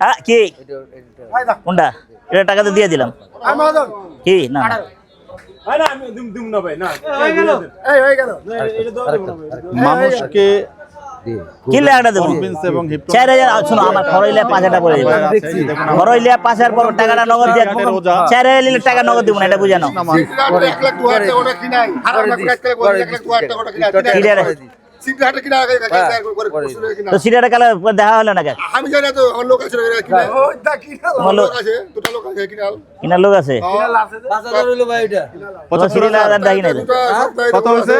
হ্যাঁ, কি কোনটা? এটা টাকা তো দিয়ে দিলাম। কি না ভাই না, আমি দুম না ভাই, না হয়ে গেল, এই হয়ে গেল। মানুষকে কি লেখাটা দেবো? কনভিন্স এবং হিপনোটাইজ 4,000। শোনো, আমার খরইলে 5 টাকা করে দিবে। খরইলে 5,000 পর টাকাটা নগদ দিয়ে 4,000 টাকা নগদ দিব না, এটা বুঝানো। তো সিরিয়াটা কালে দেখা হলো না কেন? আমি জানি না তো, আমার লোক আছে কিনা, তোমার লোক আছে দুটো লোক আছে কিনা। কিনার লোক আছে? 5,000 হইলো ভাই এটা। 75,000 দেখি নাই তো। কত হয়েছে?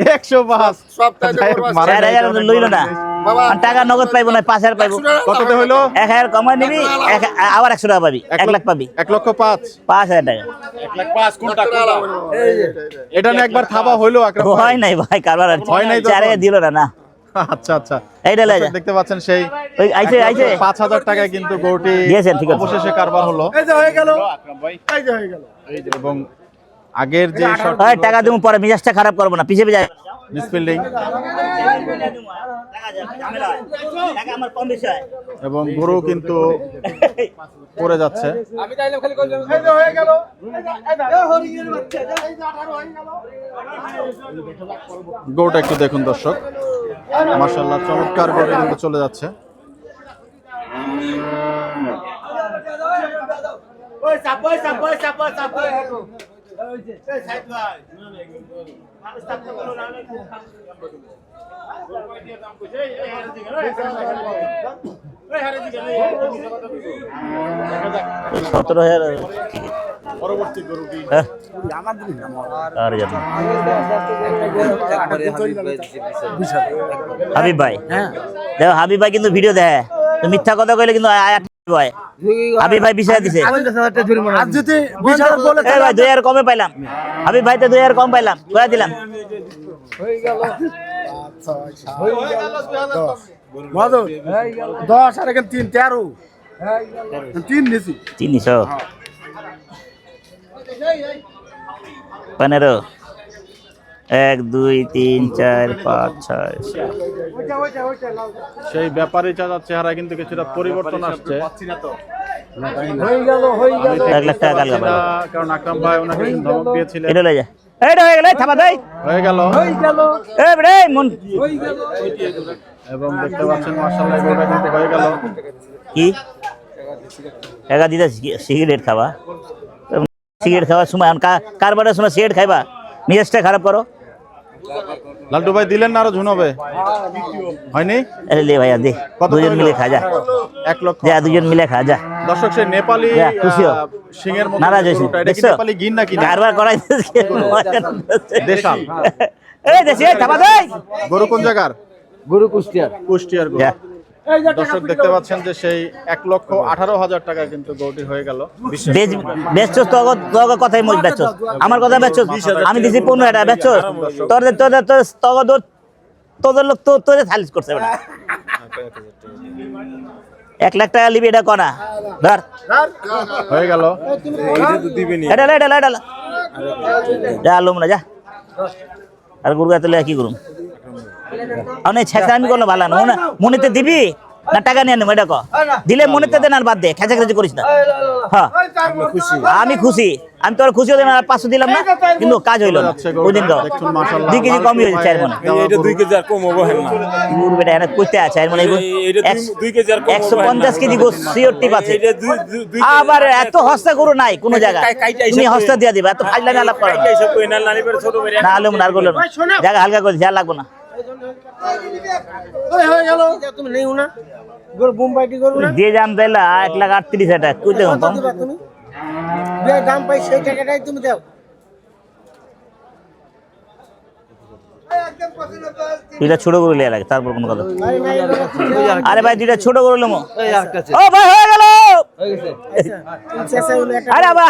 105। সপ্তাহে মারা 4,000 লইল না, আর টাকা নগদ পাইবো না, 5,000 পাইবো। কততে হইলো? 1,000 কমাই নিবি, আবার 100 টাকা পাবি, 1 লাখ পাবি। 1,05,000। 5,000 টাকা 1,05,000 কোনটা? এটা না একবার থাবা হইলো আকরাম ভাই? হয় নাই ভাই, কারবার হয় নাই তো? 4,000 দিল না। আচ্ছা আচ্ছা, এইটা লয়ে যা। দেখতে পাচ্ছেন সেই ওই আইছে 5,000 টাকায় কিন্তু গরুটি দিয়েছেন, ঠিক আছে। অবশেষে কারবার হলো। এই যে হয়ে গেল, এই যে হয়ে গেল। এবং আগের যে শর্ট ওই টাকা দিমু পরে, মিজাজটা খারাপ করব না, পিছে পিছে মিসফিল্ডিং টাকা আমার কম বেশি হয়। এবং গরু কিন্তু পড়ে যাচ্ছে। এই যে হয়ে গেল, এই হরিণের বাচ্চা, এই যে 18 হয়ে গেল। গরুটা একটু দেখুন দর্শক, মাশাআল্লাহ চমৎকার গরু কিন্তু চলে যাচ্ছে। ওই চাপ পরবর্তী গরুটি হাবিব ভাই, দেখো হাবিব ভাই কিন্তু ভিডিও দেয়, তো মিথ্যা কথা কইলে কিন্তু ভাই হাবিব ভাই বিষয় দিছে। আজ যদি 20,000 বলে এই ভাই 2,000 কমে পাইলাম, হাবিব ভাই তো 2,000 কম পাইলাম, কয়ে দিলাম। মাদক 10 আর এখানে 3 13 3 নিছি 300 15 1 2 3 4 5 6 সেই ব্যাপারী চাচার চেহারা কিন্তু কিছুটা পরিবর্তন আসছে। হয়ে গেল 1 লাখ টাকা কালকে পাবো। কারণ আকরাম ভাই ওনাকে কিন্তু ধমক দিয়েছিলেন। এটা লয়ে যা, এইটা হয়ে গেল, থাবা দেই হয়ে গেল এই রে মন এবং দেখতে পাচ্ছেন মাশাআল্লাহ গরুটা কিন্তু হয়ে গেল। কি একা দিদা সিগারেট খাবা, সিগারেট খাওয়ার সময় এখন কারবারের সময় সিগারেট খাইবা মেজাজটা খারাপ করো। লালটু ভাই দিলেন না আরো ঝুনবে হয়নি? আরে লে ভাইয়া দে, কত দুজন হইলো? মিলে খা যা, 1 লক্ষ। যা দুজন মিলে খা যা। দর্শক সেই নেপালি যা, খুশি হও। সিংহের মতো নারাজ হয়েছে, গরুটা, এটা কি দেখছো? নেপালি গির নাকি? কারবার করাইছিস কি? দেশাল। এই দেশে থামা দে। গরু কোন জায়গার? গরু কুষ্টিয়ার। কুষ্টিয়ার গরু। যা। দর্শক দেখতে পাচ্ছেন যে সেই 1,18,000 টাকা কিন্তু গরুটি হয়ে গেল। বেচছস তোর কথাই মজ বেচছস, আমার কথা বেচছস, আমি দিছি 15 টাকা বেচছস, তোদের লোক তোদের সালিশ করছে ওটা। 1 লাখ টাকা লিবি, এটা কনা ধর হয়ে গেল। এটা যা লোম না যা। আর গুরু গাতলে কি করুম? আমি ছেঁচা আমি করলে ভালো না, মনেতে দিবি না টাকা নিয়ে নেবো, এটা ক দিলে মনেতে দেন আর বাদ দে, খেঁচাখেচি করিস না। হ্যাঁ আমি খুশি, আমি তোর খুশি হতে না 500 দিলাম না, কিন্তু কাজ হইলো না ওই দিন। দেখুন মাশাআল্লাহ 2 কেজি কমই হয়েছে চার মনে। এটা 2 কেজি আর কম হবে না। গুরু বেটা এটা কইতে আছে চার মনে, 2 কেজি আর কম 150 কেজি গোস সিওর টিপ আছে। এটা 2 আবার এত হস্তা গরু নাই কোন জায়গায়, তুমি হস্তা দিয়া দিবা, এত ফাইলানি আলাপ করো না। এইসব কই না নানি বের ছোট বের না আলম না আর বললো না, জায়গা হালকা করে যা লাগবো না। তুমি নেই না গরু বোম্বাইটি গরু না দিয়ে যাম তাইলা 1,38,000 টাকা কইতে কত দিবা তুমি? যে দাম পাই সেই টাকাটাই তুমি দাও। দুইটা ছোট গরু লিয়া লাগে, তারপর কোন কথা। আরে না এগুলো তুমি দাও। আরে ভাই দুইটা ছোট গরু লমো। এই আরেকটা আছে। ও ভাই হয়ে গেল। হয়ে গেছে। আচ্ছা আচ্ছা হলো একটা। আরে বাবা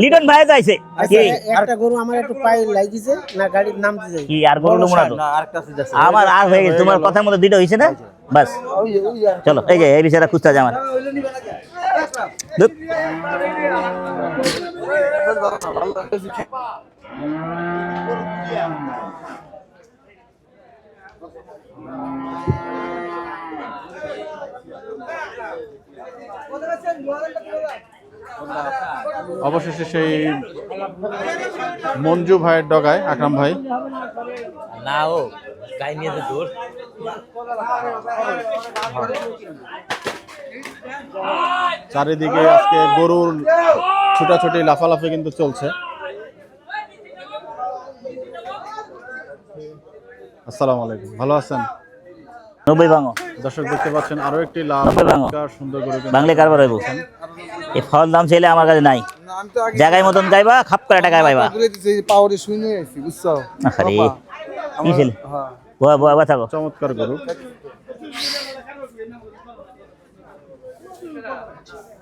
লিটন ভাই যাইছে আচ্ছা কি একটা গরু আমার একটু পায়ে লাগিছে না, গাড়ির নামতে যাই। কি আর গরু লমো না তো? না আরেকটা আছে যাচ্ছে। আমার আর হয়ে গেছে, তোমার কথার মধ্যে দুইটা হইছে না, বাস চলো। এই যে এই বিচারা খুঁজতে আছে আমার। ধুৎ। অবশেষে সেই মঞ্জু ভাইয়ের ডগায় আকরাম ভাই। না ও গাই নিয়ে যে দূর। চারিদিকে আজকে গরুর ছুটাছুটি লাফালাফি কিন্তু চলছে। আসসালামু আলাইকুম, ভালো আছেন? 90 ভাঙো দর্শক দেখতে পাচ্ছেন আরো একটি লাল নব্বই ভাঙো। চমৎকার সুন্দর গরু কিন্তু বাংলা কারবার হইব। এই ফল দাম চাইলে আমার কাছে নাই, আমি তো আগে জায়গায় মতন গাইবা, খাপ করে টাকায় পাইবা। ঘুরে দিছি, এই পাওয়ারে শুনে আইছি, বুঝছো? আরে কি ছিল হ্যাঁ। বয়া বয়া বয়া থাকো। চমৎকার গরু।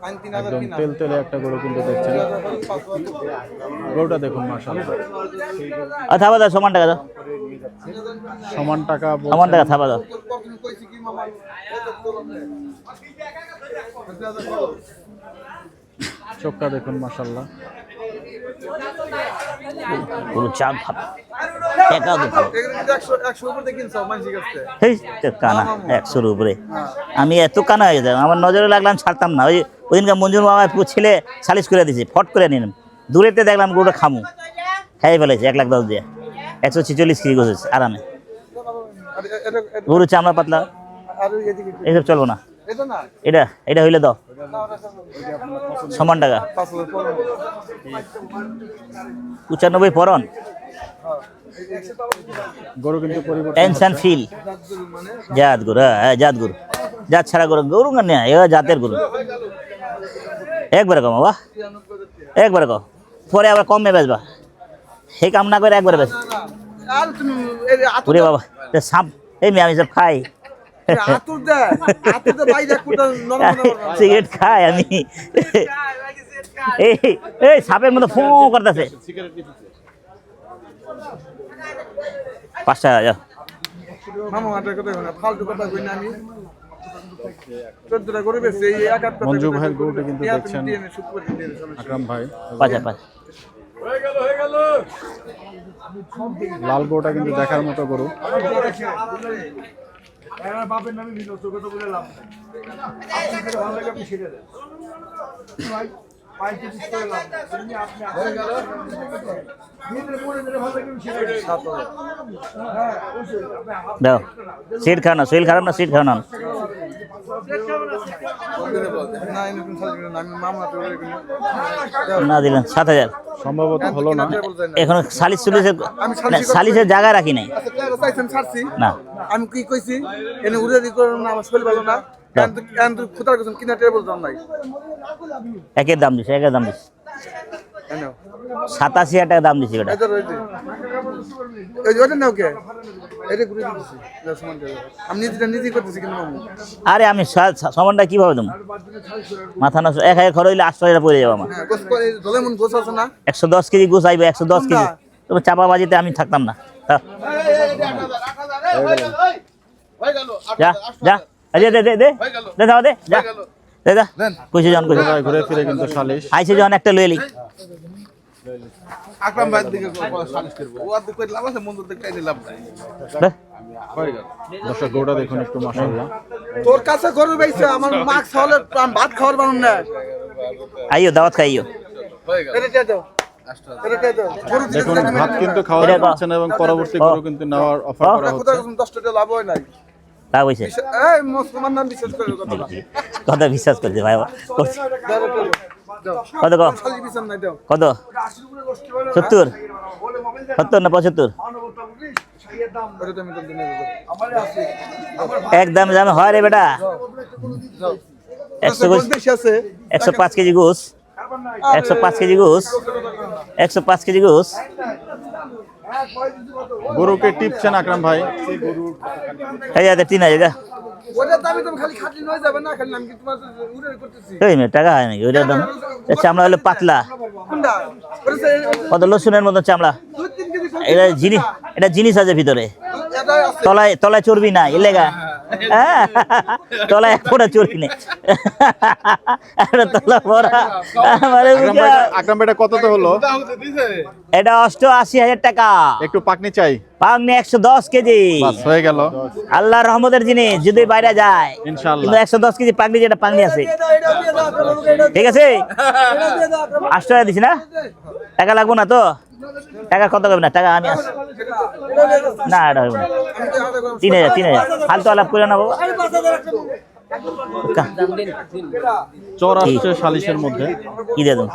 একদম তেল তেলে একটা গরু কিন্তু দেখছেন। গরুটা দেখুন মাশাআল্লাহ, থাবা দাও, সমান টাকা দাও, সমান টাকা সমান টাকা থাবা দাও। চোখটা দেখুন মাশাআল্লাহ। গরু চাপ খাবে, টাকাও দিতে হবে। একশো উপর দিয়ে কিনছো মানুষের কাছে। এই তো কানা 100-র উপরে। আমি এত কানা হয়ে যাই, আমার নজরে লাগলাম ছাড়তাম না। ওইদিনকার মঞ্জুর মামা ছেলে সালিশ করে দিয়েছে, ফট করে নিলাম, দূরেতে দেখলাম গরুটা খামু, খাই ফেলেছে 1,10,000 দিয়ে। 146 কেজি গোছ আরামে। গরু চামড়া পাতলা, আর এদিকে এইসব চলবো না। এটা না, এটা এটা হইলে দাও, সমান টাকা 5,000 পরে। 95 পরন গরু কিন্তু পরিবর্তন টেনশন ফিল। জাত গরু, হ্যাঁ জাত গরু, জাত ছাড়া গরু গরু না এ জাতের গরু। একবারে কম বাবা, একবারে কম, পরে আবার কমে বেচবা, সেই কাম না করে একবারে বেচ। আর তুমি এই আতুর ওরে বাবা সাপ, এই মেয়ে আমি সব খাই, আতুর দে বাইরে কোটা নরম নরম। সিগারেট খাই আমি। এই এই সাপের মতো ফো করতেছে। 5 টাকা যাও। মামা আটা কথা কই না, ফালতু কথা কই না আমি। 14টা করে বেশি এই এক আট কথা। মঞ্জু ভাইয়ের গরুটা কিন্তু দেখছেন সুপার দিয়ে সমস্যা। আকরাম ভাই। পাঁচা পাঁচ লাল গরুটা কিন্তু দেখার মতো গরু। আমার বাপের নামে ভিডিও তো কথা বললাম। আপনি ভালো লাগে আপনি ছেড়ে দেন। ভাই পাইতে দিতে করলাম। তুমি আপনি হয়ে গেল। ভিতরে পড়ে দিলে ভালো লাগে আমি ছেড়ে দেন। 7,000। হ্যাঁ, অবশ্যই আপনি দাও, সিট খাও না, শরীর খারাপ না, সিট খাও না। না দিলেন 7,000 সম্ভবত হলো না। এখন সালিশ চলেছে, সালিশের জায়গা রাখি নাই না। আমি কি কইছি এনে উড়াদি করব না, আমার শরীর ভালো না, কারণ তুই খুদার কসম কিনা টের বলতাম নাই। একের দাম দিছে, একের দাম দিছে 87,000 টাকা দাম দিছে ওটা। এটা রইছে এই যে ওটা নাও কে এটা ঘুরে দিছি সমান করে আমি নিজে করতেছি কিন্তু মামু। আরে আমি সমানটা কিভাবে দেবো? মাথা নষ্ট, 1,000 খরচ হইলে 800 টাকা পড়ে যাবো আমার। হ্যাঁ গোস করে দলে মন গোস আছে না 110 কেজি গোস আইবে, 110 কেজি। তবে চাপাবাজিতে আমি থাকতাম না। যা যা, দে দে দে দে দে দাও, দে যা দে যা, কইছে জন কইছে ঘুরে ফিরে কিন্তু সালিশ। আইছে জন একটা লইলি। আকরাম ভাই দিকে সালিশ করব ও আদি কই লাভ আছে মন্দির দেখতে লাভ নাই। দর্শক গরুটা দেখুন একটু, মাশাআল্লাহ। তোর কাছে গরু বাইছে আমার মাছ হলে ভাত খাওয়ার বানুন না। আইও দাওয়াত খাইও। এটা দিয়ে দাও, এটা দিয়ে দাও। গরু দেখুন ভাত কিন্তু খাওয়া যাচ্ছে না এবং পরবর্তী গরু কিন্তু নেওয়ার অফার করা হচ্ছে। খুদার কসম 10 টাকা লাভ হয় নাই। লাভ হইছে, এই মুসলমান নাম বিশ্বাস করে কথা কথা বিশ্বাস করছে ভাই। কত কত খালি বিশ্বাস নাই দাও কত? 70 70 না 75? ওটা তুমি তো দিনে আমারে আছে একদম দাম হয় রে বেটা। 100 গোস, বেশি আছে 105 কেজি গোস, 105 কেজি গোস, 105 কেজি গোস। গরুকে টিপছেন আকরাম ভাই। এই যা 3,000 যা। ওটা দামি তুমি খালি খাটলি নয় যাবে না, খালি আমি কি তোমার উড়ে করতেছি এই মে টাকা হয় নাকি ওইটার দাম? চামড়া হলো পাতলা, কোনটা ওটা কত লসুনের মতো চামড়া। 2-3 কেজি এটা জিনিস, এটা জিনিস আছে ভিতরে, এটা আছে তলায় তলায় চর্বি না এলেগা। হ্যাঁ, তলায় এক ফোঁটা চর্বি নেই, একটা তলা ভরা। আমারে বুঝা। আকরাম ভাই এটা কততে হলো? এটা 88,000 টাকা। একটু পাকনি চাই। পাংনি 110 কেজি। বাস হয়ে গেল আল্লাহর রহমতের জিনিস, যদি বাইরে যায় ইনশাআল্লাহ। কিন্তু 110 কেজি পাংনি, যেটা পাংনি আছে। ঠিক আছে, 8 টাকা দিছি না? টাকা লাগবো না তো? টাকা কত করবে না? টাকা আমি না, এটা হবে না। 3,000 3,000 ফালতু আলাপ করে না বাবা। চর আসছে সালিশের মধ্যে। কি দিয়ে দেবো?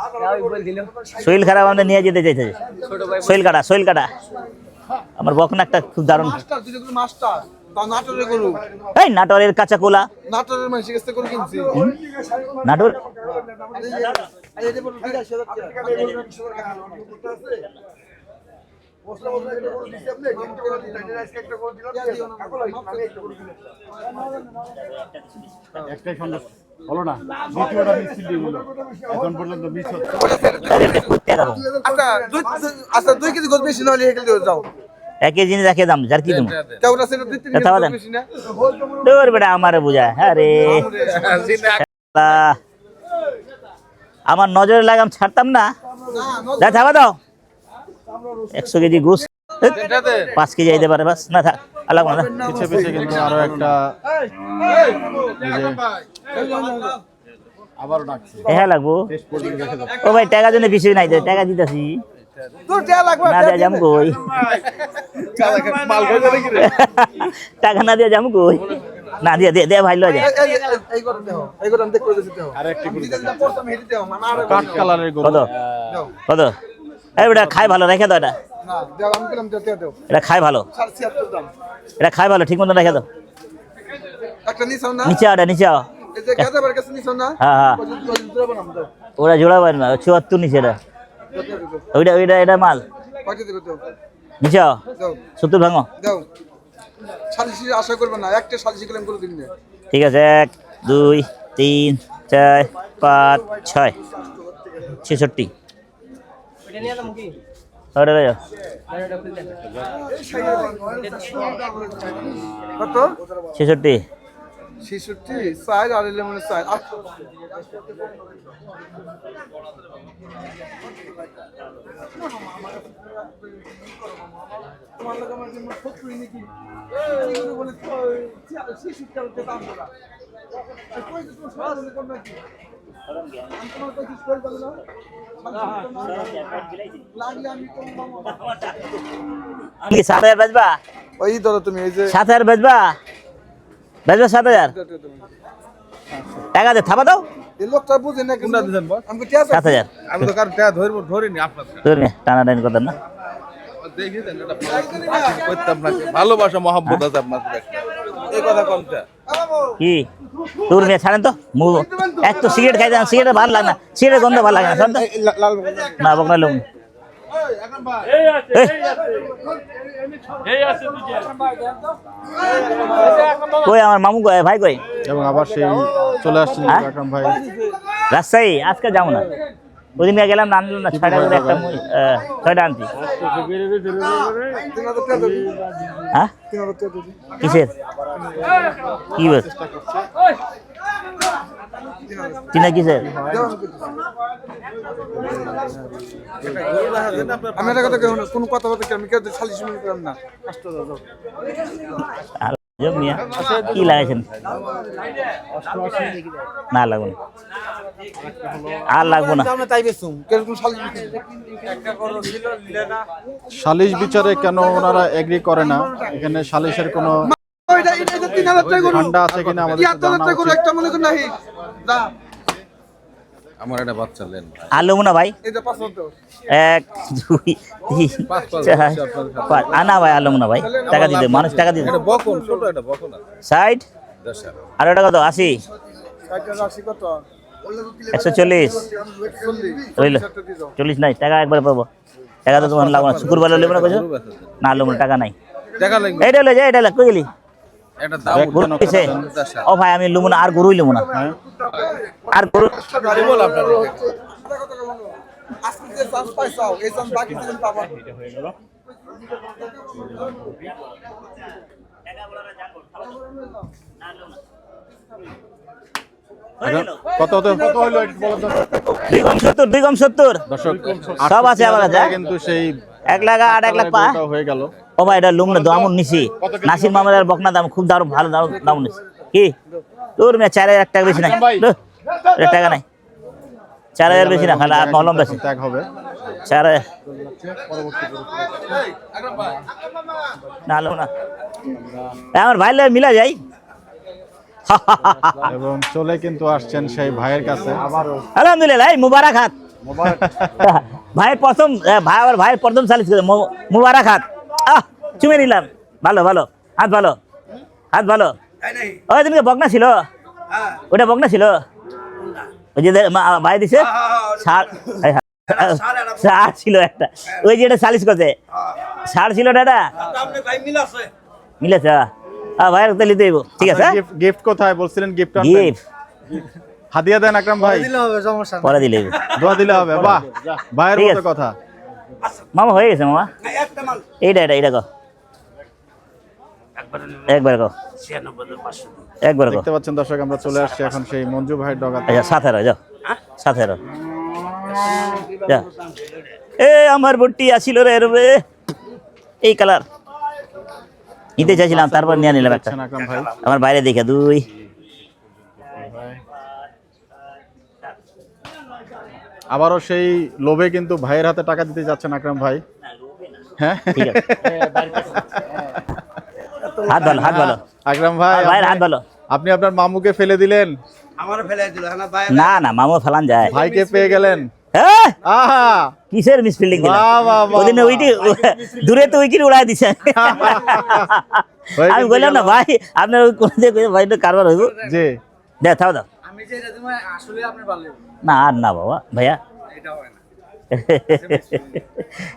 শরীর খারাপ, আমাদের নিয়ে যেতে চাইছে। শরীর কাটা, শরীর কাটা। আমার বকনা একটা খুব দারুণ। মাস্টার দুই কিলো মাস্টার তাও নাটোরে গরু, এই নাটোরের কাঁচা কোলা। নাটোরের মানুষ কাছে গরু কিনছি। নাটোর আরে এটা বড় 82,000 টাকা বসলা বসলা এটা গরু দিছি আপনি আজকে একটা গরু দিলাম একটাই সন্দেশ হলো না, দ্বিতীয়টা মিছিল দিয়ে দিল। এখন পর্যন্ত মিস হচ্ছে। আচ্ছা 2 কেজি গোস বেশি না হলে হেকেল দিয়ে যাও। একই জিনিস একই দাম, যার কি দাম? কেমন আছে 2-3 কেজি কথা বলেন। বেশি না দূর বেটা, আমারে বুঝা। আরে আমার নজরে লাগাম ছাড়তাম না। যা থাকা দাও, 100 কেজি গোস 5 কেজি আইতে পারে, বাস না থাক আলাগ না। পিছে পিছে কিন্তু আরো একটা আবারও ডাকছে। হ্যাঁ লাগবো। ও ভাই টাকা জন্য বিষয় নাই, টাকা দিতেছি তোর দেয়া লাগবে না, দিয়ে যাম কই? মাল কই জানে কি রে টাকা না দিয়ে যাম কই? না দিয়ে দে দে ভাই, লয় যা। এই গরম দেও, এই গরম দেখ করে দিতে দাও। আর একটা গরু দিতে পড়তাম হেঁটে দাও মানে আর কাট কালারের গরু। কত কত? এই বেটা খাই ভালো, রেখে দাও। এটা না দাও আমি কিলাম দাও দাও এটা খাই ভালো, 76 দাম। এটা খাই ভালো, ঠিক মতো রেখে দাও। একটা নিছাও না নিচে আও, নিচে আও। এই যে গাদাবার কাছে নিছাও না হ্যাঁ হ্যাঁ, কত বানাম দাও ওরা জোড়া পারে না, 74 নিচে। এটা ওইটা ওইটা এটা মাল। কত দিবে দাও নিচে আও, দাও 70 ভাঙো। দাও সালিশি আশা করবে না, একটা সালিশি কিলাম করে দিন না। ঠিক আছে, 1 2 3 4 5 6 66। ওটা লয়ে যাও। কত 66। 66 সাইজ আর লেমনের সাইজ তোমার লোক আমার জন্য শত্রুই নাকি এই বলে 66 টাকা দাম বলা কই তো সরাসরি কোন নাকি আমি তোমার কাছে কই বল না লাগলে আমি কোন মামা কি 7000 বেচবা? ওই ধরো তুমি এই যে 7000 বেচবা? বেচবা 7000? টাকা দে থাবা দাও এই লোকটা বুঝে না কোনটা দিছেন বস? আমাকে টিয়া 7,000 আমি তো কার টাকা ধরিনি আপনার ধরে টানা টানি করতেন না দেখি দেন এটা করতে আপনাকে ভালোবাসা মহব্বত আছে আপনার সাথে একটা। এই কথা কমটা কি তোর মেয়ে ছাড়েন তো এক তো সিগারেট খাইতে সিগারেট ভালো লাগে না সিগারেট গন্ধ ভালো লাগে না ছাড়েন তো। না বকনা লোক কই আমার মামু কই ভাই কই এবং আবার সেই চলে আসছেন হ্যাঁ? আকরাম ভাই। রাজশাহী আজকে যাবো না ওদিন গেলাম না আনলাম না 6টা করে একটা 6টা আনছি হ্যাঁ কিসের কি বস তিনা কিসের আমি এটা কথা কেউ না কোনো কথা বলতে আমি কেউ সালিশ মনে করলাম না কষ্ট দাও আর মিয়া কি লাগাইছেন না লাগবে না আর লাগবো না আমরা তাই বেসুম কেউ কোনো সালিশ সালিশ বিচারে কেন ওনারা এগ্রি করে না? এখানে সালিশের কোনো এটা 3000 টাকা করুন ঠান্ডা আছে কিনা আমাদের 7000 টাকা করুন একটা মনে কর নাই দা আমার একটা বাচ্চা লেন আর লাগবো না ভাই এই যে 500 দাও 1 2 3 4 আনা ভাই আর লাগবো না ভাই টাকা দিতে মানুষ টাকা দিতে এটা বকন ছোট এটা বকন আছে 60 10 আর এটা কত 80 টাকা রাশি কত 140 রইল 40 নাই টাকা একবার পাবো টাকা তো তোমার লাগবে না শুক্রবার লেবো না কইছো না লাগবে না টাকা নাই টাকা লাগবে এইটা লই যা এটা লাগ কই গেলি এটা দাম গরু কইছে ও ভাই আমি লুমু না আর গরুই লুমু না আর গরু বল আপনার আজকে যে চান্স পাইছাও এই চান্স বাকি দিন পাবা কত হলো একটু বলেন তো। 270 দর্শক সব আছে আমার কাছে কিন্তু সেই 1 লাখ 8 1 লাখ পা গরুটা হয়ে গেল। ও ভাই এটা লুম না দামুন নিছি নাসির মামার আর বকনা দাম খুব দারুণ ভালো দাম নিছি কি তোর মে 4000 টাকা বেশি নাই এটা টাকা নাই 4000 বেশি না খালি মলম বেশি ত্যাগ হবে 4000 না লো না আমার ভাই মিলা যাই এবং চলে কিন্তু আসছেন সেই ভাইয়ের কাছে। আলহামদুলিল্লাহ মুবারক হাত ভাই প্রথম ভাই আমার ভাই প্রথম সালিস করে মুবারক হাত চুমে নিলাম ভালো ভালো হাত ভালো হাত ভালো ওই দিনকে বকনা ছিল ওটা বকনা ছিল ওই যে ভাই দিছে ষাট ছিল একটা ওই যে এটা সালিস করছে ষাট ছিল দাদা মিলেছে ভাইয়ের তো নিতে ঠিক আছে গিফট কোথায় বলছিলেন? গিফট গিফট হাদিয়া দেন আকরাম ভাই, পরে দিলে দোয়া দিলে হবে। বাহ, ভাইয়ের ঠিক মতো আছে। কথা। মামা হয়ে গেছে মামা এইটা কো একবার কো একবার কো দেখতে পাচ্ছেন দর্শক, আমরা চলে আসছি এখন সেই মঞ্জু ভাইয়ের ডগাতে। আচ্ছা 17 যাও 17 যা এ আমার বটি আসিল রে রে এই কালার নিতে চাইছিলাম তারপর নিয়ে নিলাম একটা আকরাম ভাই আমার বাইরে দেখে 2 আবারও সেই লোভে কিন্তু ভাইয়ের হাতে টাকা দিতে যাচ্ছেন আকরাম ভাই। হ্যাঁ ঠিক আছে হাত ভালো আকরাম ভাই, ভাইয়ের হাত ভালো আপনি আপনার মামুকে ফেলে দিলেন, না না মামু ফেলান যায় ভাইকে পেয়ে গেলেন। হ্যাঁ আহা, কিসের মিসফিল্ডিং দিলাম বাহ, বাহ, বাহ, ওদিনে উইটি দূরে তো উইকেট উড়াই দিছে হয়ে আমি কিন্তু বললাম না গেল। ভাই আপনার ওই কোন যে ভাইটা কারবার হইব জি দে থাও দাও আমি যে এটা তোমার আসলে আপনি ভালো না আর না বাবা ভাইয়া এটা হয় না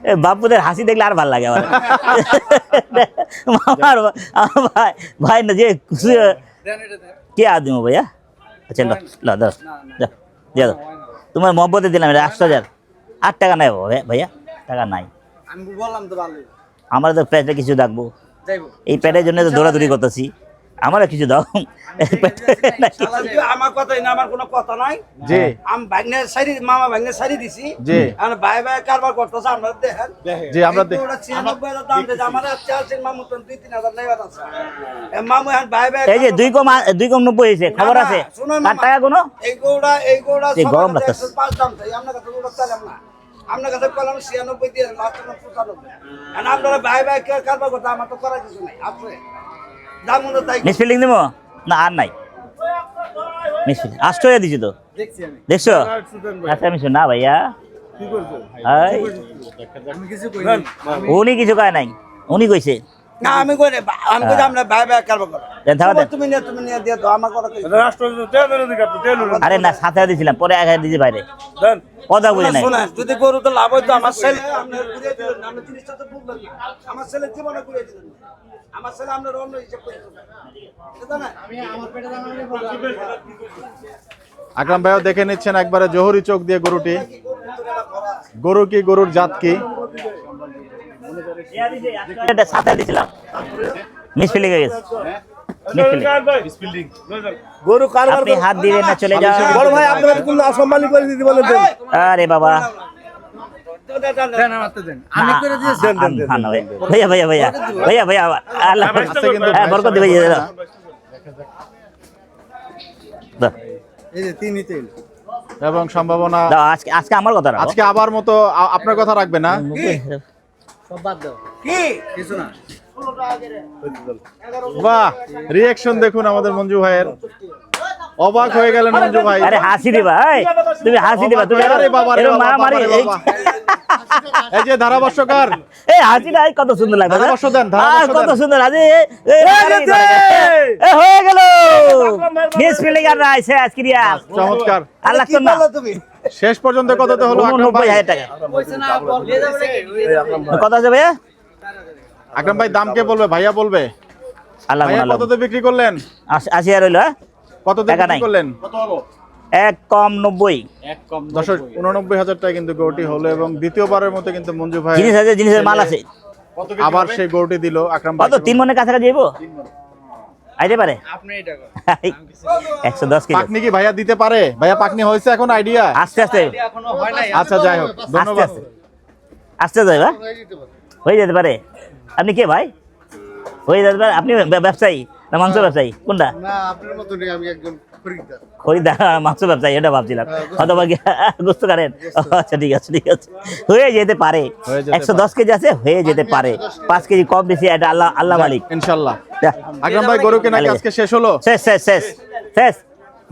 এ বাপুদের হাসি দেখলে আর ভালো লাগে আমার আমার ভাই ভাই না যে খুশি দেন এটা দেন কে আদমি भैया अच्छा लो लो दो दे दो তোমার মহব্বতে দিলাম এটা 8000 8 টাকা নাই ভাইয়া টাকা নাই আমি বললাম তো ভালো আমার তো পেটে কিছু রাখবো যাইবো এই পেটের জন্য তো দৌড়াদৌড়ি করতেছি আমারও কিছু দাও আমার কথাই না, আমার কোনো কথা নাই। জি আমি ভাগ্নের সাইডে মামা ভাগ্নের সাইডে দিছি জি আর ভাই ভাই কারবার করতেছে আমরা দেখেন জি আমরা এই তো ওরা 96,000 দাম দিয়েছে, আমার আছে আছেন মামু তো 2-3,000 নাই আছে মামু এখন ভাই ভাই এই যে 2,90 হয়েছে খবর আছে কার টাকা কোনো এই গোড়া এই গরম লাগতেছে। 5 দাম চাই আপনার কাছে গোড়া চাইলাম না, আপনার কাছে কলাম 96 দিয়ে লাস্ট 95 আর আপনারা ভাই ভাই কারবার করতে আমার তো করার কিছু নাই আছে দাম মনে তাই মিসফিল্ডিং দিব না আর নাই মিসফিলিং 8 টাকা দিছি তো দেখছি আমি দেখছো আচ্ছা আমি না ভাইয়া কি করছো এই আমি কিছু কইনি উনি কিছু কয় নাই উনি কইছে না আমি কই না আমি কই আমরা ভাই ভাই কারবার করো দেন থাও দেন। তুমি নিয়ে দিয়ে দাও আমার কথা কই রাষ্ট্র তেলের দিকে আপনি তেল আরে না সাথে দিছিলাম পরে 1000 দিছি বাইরে দেন কথা বুঝে নাই শোনা যদি গরু তো লাভ হইতো আমার ছেলে আপনার ঘুরে দিলেন না, আমরা জিনিসটা তো বুঝলাম না। আমার ছেলে জীবনে ঘুরে দিলেন না। আমার ছেলে আপনার অন্য হিসাব করে দিলেন। বুঝছো না? আমি আমার পেটে দাম আমি বললাম আকরাম ভাইও দেখে নিচ্ছেন একবারে জোহরি চোখ দিয়ে গরুটি। গরু কি, গরুর জাত কি? এটা সাথে দিছিলাম মিসফিলিং হয়ে গেছে মিসফিলিং গরু কারবার আপনি হাত দিবেন না চলে যান বড় ভাই আপনারা কোন অসম্মানী করে দিতে বলে দেন আরে বাবা দেন আমার তো দেন আমি করে দিয়েছি ভাইয়া ভাইয়া ভাইয়া ভাইয়া ভাইয়া আল্লাহ বরকত দিবে এই যে তিনই তেল এবং সম্ভাবনা দাও আজকে আজকে আমার কথা রাখো আজকে আবার মতো আপনার কথা রাখবে না? সব বাদ দাও কি কিছু না বাহ, রিঅ্যাকশন দেখুন আমাদের মঞ্জু ভাইয়ের। অবাক হয়ে গেলেন মঞ্জু ভাই। আরে হাসি দিবা এই তুমি হাসি দিবা তুমি আরে বাবা রে এরকম বাবা, মারামারি বাবা রে বাবা। এই যে ধারাভাষ্যকার, এই হাসিটা কত সুন্দর লাগবে না? ধারাভাষ্য দেন, ধারাভাষ্য কত দেন। সুন্দর আজি হয়ে গেল মিসফিলিং আর রাইছে আজকে রিয়া চমৎকার। আর লাগতো না তুমি শেষ পর্যন্ত কততে হলো আকরাম ভাই? 90,000 টাকা কইছ না বলে যাবে নাকি কত আছে ভাইয়া আকরাম ভাই দাম কে বলবে? ভাইয়া বলবে। আল্লাহ ভাইয়া আল্লাহ কততে বিক্রি করলেন? 80,000 হইলো কততে টাকা বিক্রি নাই। করলেন? এক কম 90 দর্শক 89,000 টাকা কিন্তু গরুটি হলো এবং দ্বিতীয়বারের মতো কিন্তু মঞ্জু ভাই জিনিস আছে জিনিসের মাল আছে আবার সেই গরুটি দিল আকরাম ভাই। কত 3 মনের কাছাকাছি যাইবো আইতে পারে আপনি এটা করেন 110 কেজি পাকনি কি ভাইয়া দিতে পারে? ভাইয়া পাকনি হয়েছে এখন আইডিয়া? আস্তে আস্তে এখনো হয় নাই আচ্ছা যাই হোক, আস্তে ধন্যবাদ। আস্তে আস্তে যাইবা হয়ে যেতে পারে আপনি কে ভাই হয়ে যেতে পারে আপনি ব্যবসায়ী না মাংস ব্যবসায়ী কোনটা না আপনার মতো নেই, আমি একজন খরিদ্দার। খরিদ্দার মাংস ব্যবসায়ী এটা ভাবছিলাম অথবা গোস্ত কারেন আচ্ছা ঠিক আছে ঠিক আছে হয়ে যেতে পারে হয়ে যেতে 110 কেজি আছে হয়ে যেতে পারে 5 কেজি কম বেশি এটা আল্লাহ আল্লাহ মালিক ইনশাআল্লাহ। যা, আকরাম ভাই গরু কেনা কি আজকে শেষ হলো? শেষ শেষ শেষ শেষ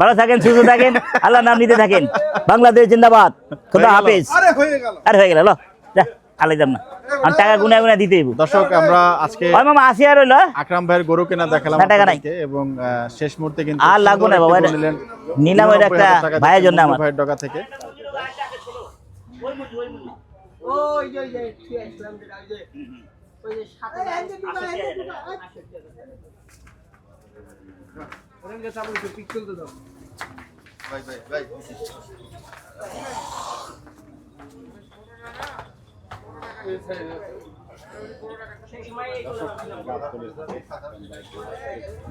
ভালো থাকেন সুস্থ থাকেন আল্লাহ নাম নিতে থাকেন বাংলাদেশ জিন্দাবাদ খোদা হাফেজ আরে হয়ে গেল। আরে হয়ে গেল লো যা আলাই যাম না আমি টাকা গুনে গুনে দিতেই দর্শক আমরা আজকে ওই মামা 80 রইল আকরাম ভাইয়ের গরু কেনা দেখালাম না, টাকা নাই। আপনাদেরকে এবং শেষ মুহূর্তে কিন্তু আর লাগবো না সুন্দর বাবা, একটি এটা গরু নিলেন। নিলাম, এটা একটা 99,000 টাকা ভাইয়ের দিচ্ছেন জন্য মঞ্জু আমার। ভাইয়ের ডগা থেকে। ওই যে আসলাম যে ওই যে সাথে ভাই ভাই ভাই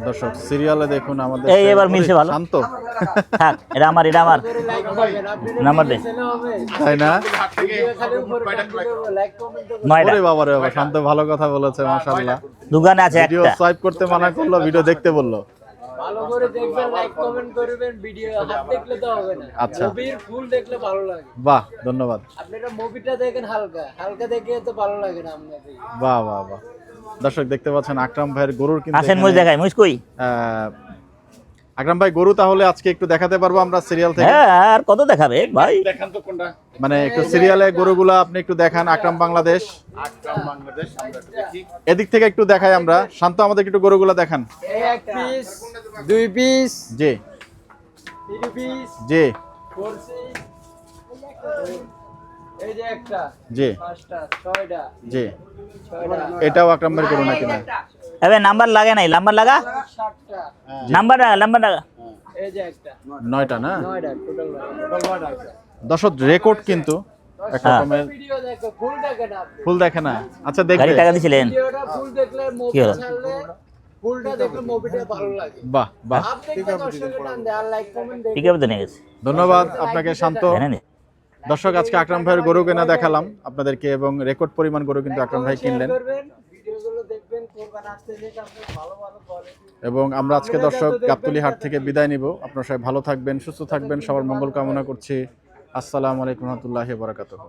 দর্শক সিরিয়ালে দেখুন আমাদের এই এবার মিলছে ভালো। শান্ত থাক এটা আমার নাম্বার দে তাই না? নয়টা ওরে বাবা রে বাবা, শান্ত ভালো কথা বলেছে মাশাআল্লাহ। দোকানে আছে ভিডিও একটা সোয়াইপ করতে মানা করলো, ভিডিও দেখতে বললো। ভালো করে দেখবেন, লাইক কমেন্ট করবেন, ভিডিও হাত দেখলে তো হবে না, আচ্ছা। মুভির ফুল দেখলে ভালো লাগে। বাহ, ধন্যবাদ। আপনারা মুভিটা দেখেন হালকা হালকা দেখে তো ভালো লাগে না আপনাদের। বাহ বাহ বাহ। দর্শক দেখতে পাচ্ছেন আকরাম ভাইয়ের গরুর কিন্তু আসেন মুজ এখানে, দেখাই মুজ কই আকরাম ভাই গরু তাহলে আজকে একটু দেখাতে পারবো আমরা সিরিয়াল থেকে? হ্যাঁ আর কত দেখাবে ভাই মানে একটু সিরিয়ালে গরুগুলা আপনি একটু দেখান। আকরাম বাংলাদেশ, এদিক থেকে একটু দেখাই আমরা। শান্ত আমাদের একটু গরুগুলা দেখান। এই এক পিস, দুই পিস, জি তিন পিস, জি ফোর পিস, এই যে একটা, জি পাঁচটা, ছয়টা, জি ছয়টা, এটাও আকরাম ভাইয়ের গরু নাকি না? এবে নাম্বার লাগে নাই নাম্বার লাগা সাতটা, নাম্বার লাগা এই যে একটা, 9টা না? নয়টা, টোটাল নয়টা। দর্শক রেকর্ড কিন্তু এক হ্যাঁ। রকমের। ভিডিও দেখো, ফুল দেখেন আপনি। ফুল দেখে না? আচ্ছা গাড়ি দেখবে। টাকা দিছিলেন ভিডিওটা ফুল দেখলে কি মুভি হলো? ছাড়লে ফুলটা দেখলে মুভিটা ভালো লাগে। বাহ বাহ, আপনি কি দর্শকের টান দেন, আর লাইক কমেন্ট ঠিক দেখবেন। আছে তো নিয়ে গেছে ধন্যবাদ আপনাকে শান্ত। জানেন দর্শক আজকে আকরাম ভাইয়ের গরু কেনা দেখালাম আপনাদেরকে এবং রেকর্ড পরিমাণ গরু কিন্তু আকরাম ভাই কিনলেন। করবেন, ভিডিওগুলো দেখবেন, কোরবান আসতেছে আপনি ভালো ভালো কোয়ালিটি। এবং আমরা আজকে দর্শক গাবতলী হাট থেকে বিদায় নিব। আপনারা সবাই ভালো থাকবেন, সুস্থ থাকবেন, সবার মঙ্গল কামনা করছি। আসসালামু আলাইকুম ওয়া রাহমাতুল্লাহি ওয়া বারাকাতুহু।